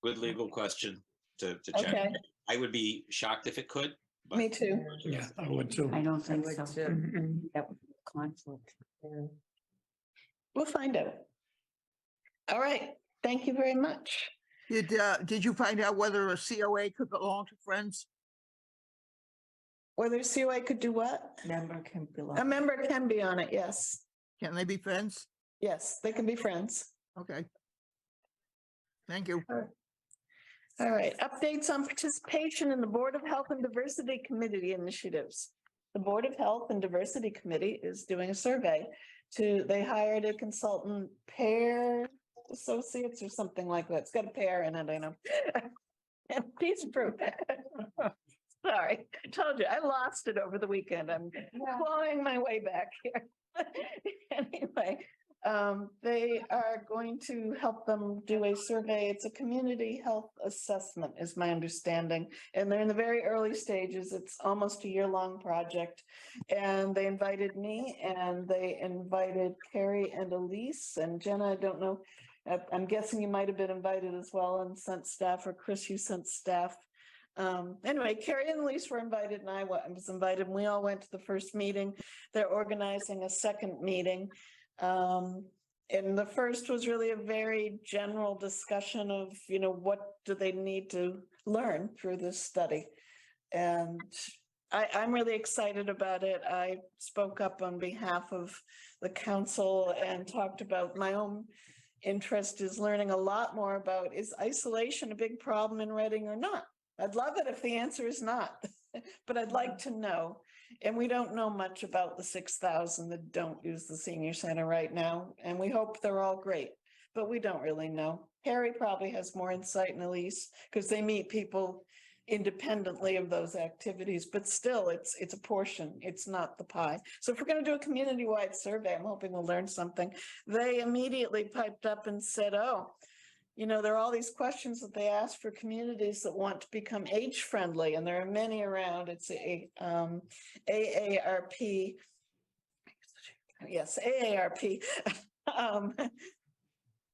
Good legal question to check. Okay, I would be shocked if it could. But me too. Yeah, I would too. I don't think would so. too. Yep, conflict. We'll find out. All right, thank you very much. Did you find out whether a COA could belong to Friends? Whether COA could do what? Member can belong. A member can be on it, yes. Can they be friends? Yes, they can be friends. Okay. Thank you. All right, updates on participation in the Board of Health and Diversity Committee initiatives. the Board of Health and Diversity Committee is doing a survey they hired a consultant, Pear Associates or something like that. It's got a pear in it, I know. And piece of fruit. Sorry, I told you, I lost it over the weekend. I'm clawing my way back here. Anyway, they are going to help them do a survey. It's a community health assessment is my understanding. And they're in the very early stages. It's almost a year-long project. And they invited me and they invited Carrie and Elise and Jenna. I don't know. I'm guessing you might have been invited as well and sent staff, or Chris, you sent staff. Anyway, Carrie and Elise were invited and I was invited and we all went to the first meeting. They're organizing a second meeting. And the first was really a very general discussion of, what do they need to learn through this study? And I'm really excited about it. I spoke up on behalf of the council and talked about my own interest is learning a lot more about, is isolation a big problem in Reading or not? I'd love it if the answer is not, but I'd like to know. And we don't know much about the 6,000 that don't use the senior center right now. And we hope they're all great, but we don't really know. Harry probably has more insight than Elise because they meet people independently of those activities, but still it's a portion, it's not the pie. So if we're going to do a community-wide survey, I'm hoping we'll learn something. They immediately piped up and said, there are all these questions that they ask for communities that want to become age-friendly, and there are many around. It's a AARP, yes, AARP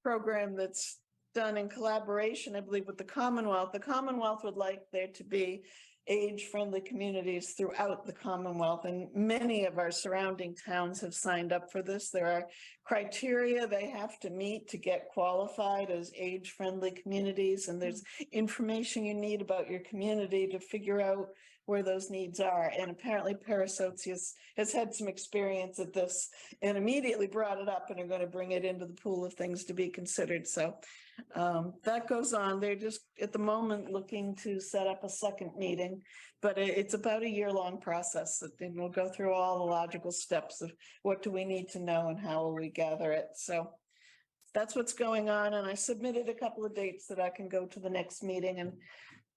program that's done in collaboration, I believe, with the Commonwealth. The Commonwealth would like there to be age-friendly communities throughout the Commonwealth, and many of our surrounding towns have signed up for this. There are criteria they have to meet to get qualified as age-friendly communities, and there's information you need about your community to figure out where those needs are. And apparently Pear Associates has had some experience at this and immediately brought it up and are going to bring it into the pool of things to be considered. So that goes on. They're just at the moment looking to set up a second meeting, but it's about a year-long process that then we'll go through all the logical steps of what do we need to know and how will we gather it. So that's what's going on. And I submitted a couple of dates that I can go to the next meeting, and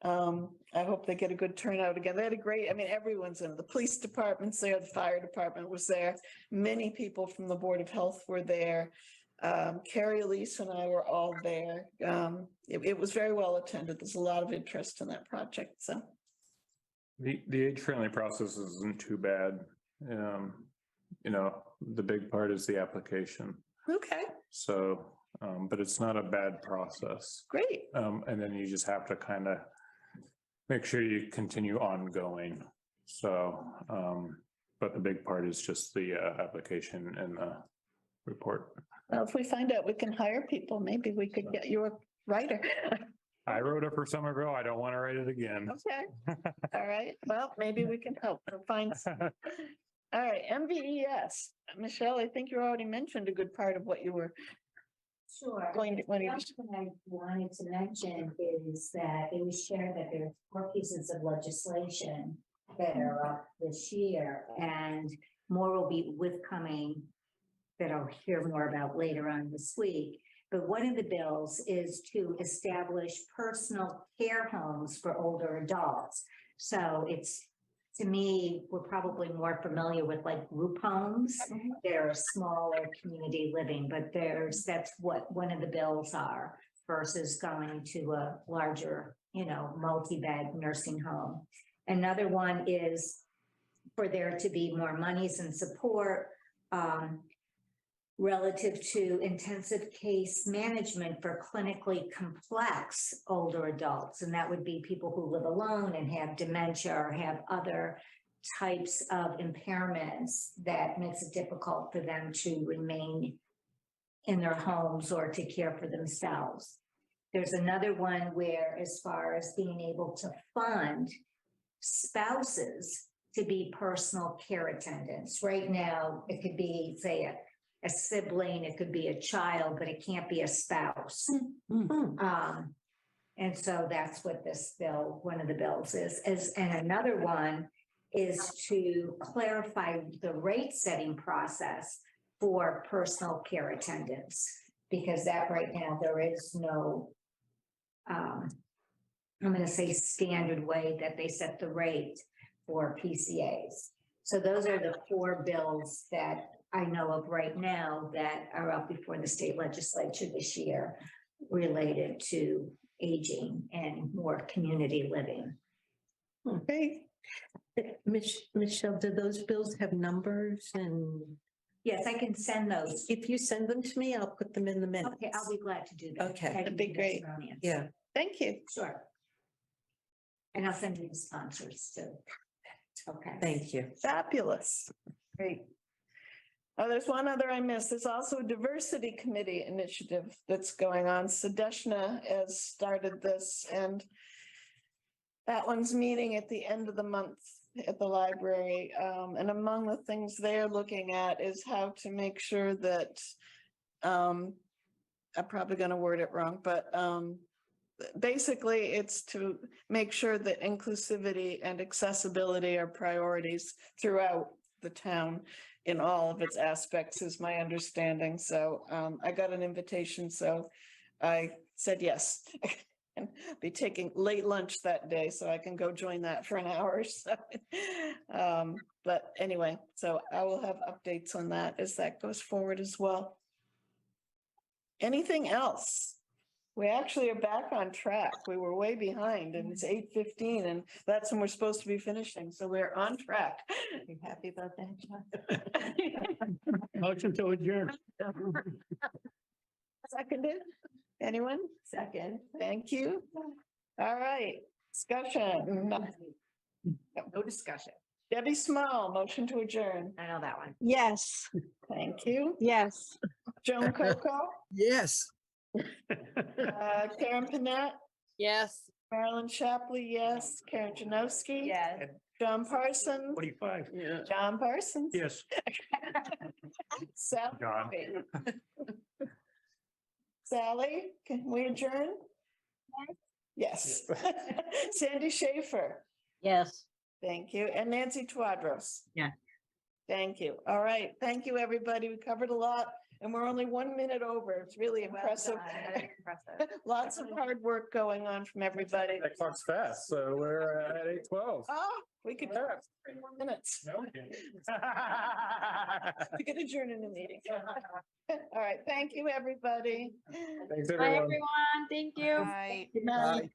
I hope they get a good turnout again. They had a great, everyone's in the police department's there, the fire department was there. Many people from the Board of Health were there. Carrie, Elise, and I were all there. It was very well attended. There's a lot of interest in that project. So the age-friendly process isn't too bad. The big part is the application. Okay. So, but it's not a bad process. Great. And then you just have to kind of make sure you continue ongoing. So, but the big part is just the application and the report. Well, if we find out we can hire people, maybe we could get you a writer. I wrote it for Somerville. I don't want to write it again. Okay. All right. Well, maybe we can help or find some. All right. MVES. Michelle, I think you already mentioned a good part of what you were Sure. going to. One thing I wanted to mention is that it was shared that there are 4 pieces of legislation that are up this year, and more will be coming that I'll hear more about later on this week. But one of the bills is to establish personal care homes for older adults. So it's, to me, we're probably more familiar with like group homes. They're smaller community living, but that's what one of the bills are versus going to a larger, multi-bed nursing home. Another one is for there to be more monies and support relative to intensive case management for clinically complex older adults. And that would be people who live alone and have dementia or have other types of impairments that makes it difficult for them to remain in their homes or to care for themselves. There's another one where, as far as being able to fund spouses to be personal care attendants. Right now, it could be, say, a sibling, it could be a child, but it can't be a spouse. And so that's what this bill, one of the bills is. And another one is to clarify the rate setting process for personal care attendants. Because that right now, there is no, I'm gonna say standard way that they set the rate for PCAs. So those are the 4 bills that I know of right now that are up before the state legislature this year related to aging and more community living. Okay. Michelle, do those bills have numbers? And Yes, I can send those. if you send them to me, I'll put them in the minutes. Okay, I'll be glad to do that. Okay, I can that'd be do great. that, Sonia. Yeah. Thank you. Sure. And I'll send you the sponsors too. Okay. Thank you. Fabulous. Great. Oh, there's one other I missed. There's also a diversity committee initiative that's going on. Sadeshna has started this, and that one's meeting at the end of the month at the library. And among the things they're looking at is how to make sure that I'm probably going to word it wrong, but basically it's to make sure that inclusivity and accessibility are priorities throughout the town in all of its aspects, is my understanding. So I got an invitation, so I said yes. And be taking late lunch that day, so I can go join that for an hour or so. But anyway, so I will have updates on that as that goes forward as well. Anything else? We actually are back on track. We were way behind, and it's 8:15, and that's when we're supposed to be finishing. So we're on track. You happy about that, John? Motion to adjourn. Seconded? Anyone? Second. Thank you. All right, discussion. No discussion. Debbie Small, motion to adjourn. I know that one. Yes, Thank you. yes. Joan Coco, Yes. Karen Panett, Yes. Marilyn Shapley, yes. Karen Janowski. Yes. John Parsons. 45. Yeah. John Parsons. Yes. Sally. John. Sally, can we adjourn? Yes. Sandy Schaefer, Yes. thank you. And Nancy Twadros. Yeah. Thank you. All right. Thank you, everybody. We covered a lot and we're only 1 minute over. It's really impressive. Lots of hard work going on from everybody. That clock's fast, so we're at 8:12. Oh, we could do Yeah. 3 more minutes. No. We could adjourn in the meeting. All right. Thank you, everybody. Thanks, Bye, everyone. everyone. Thank you. Good night. Bye.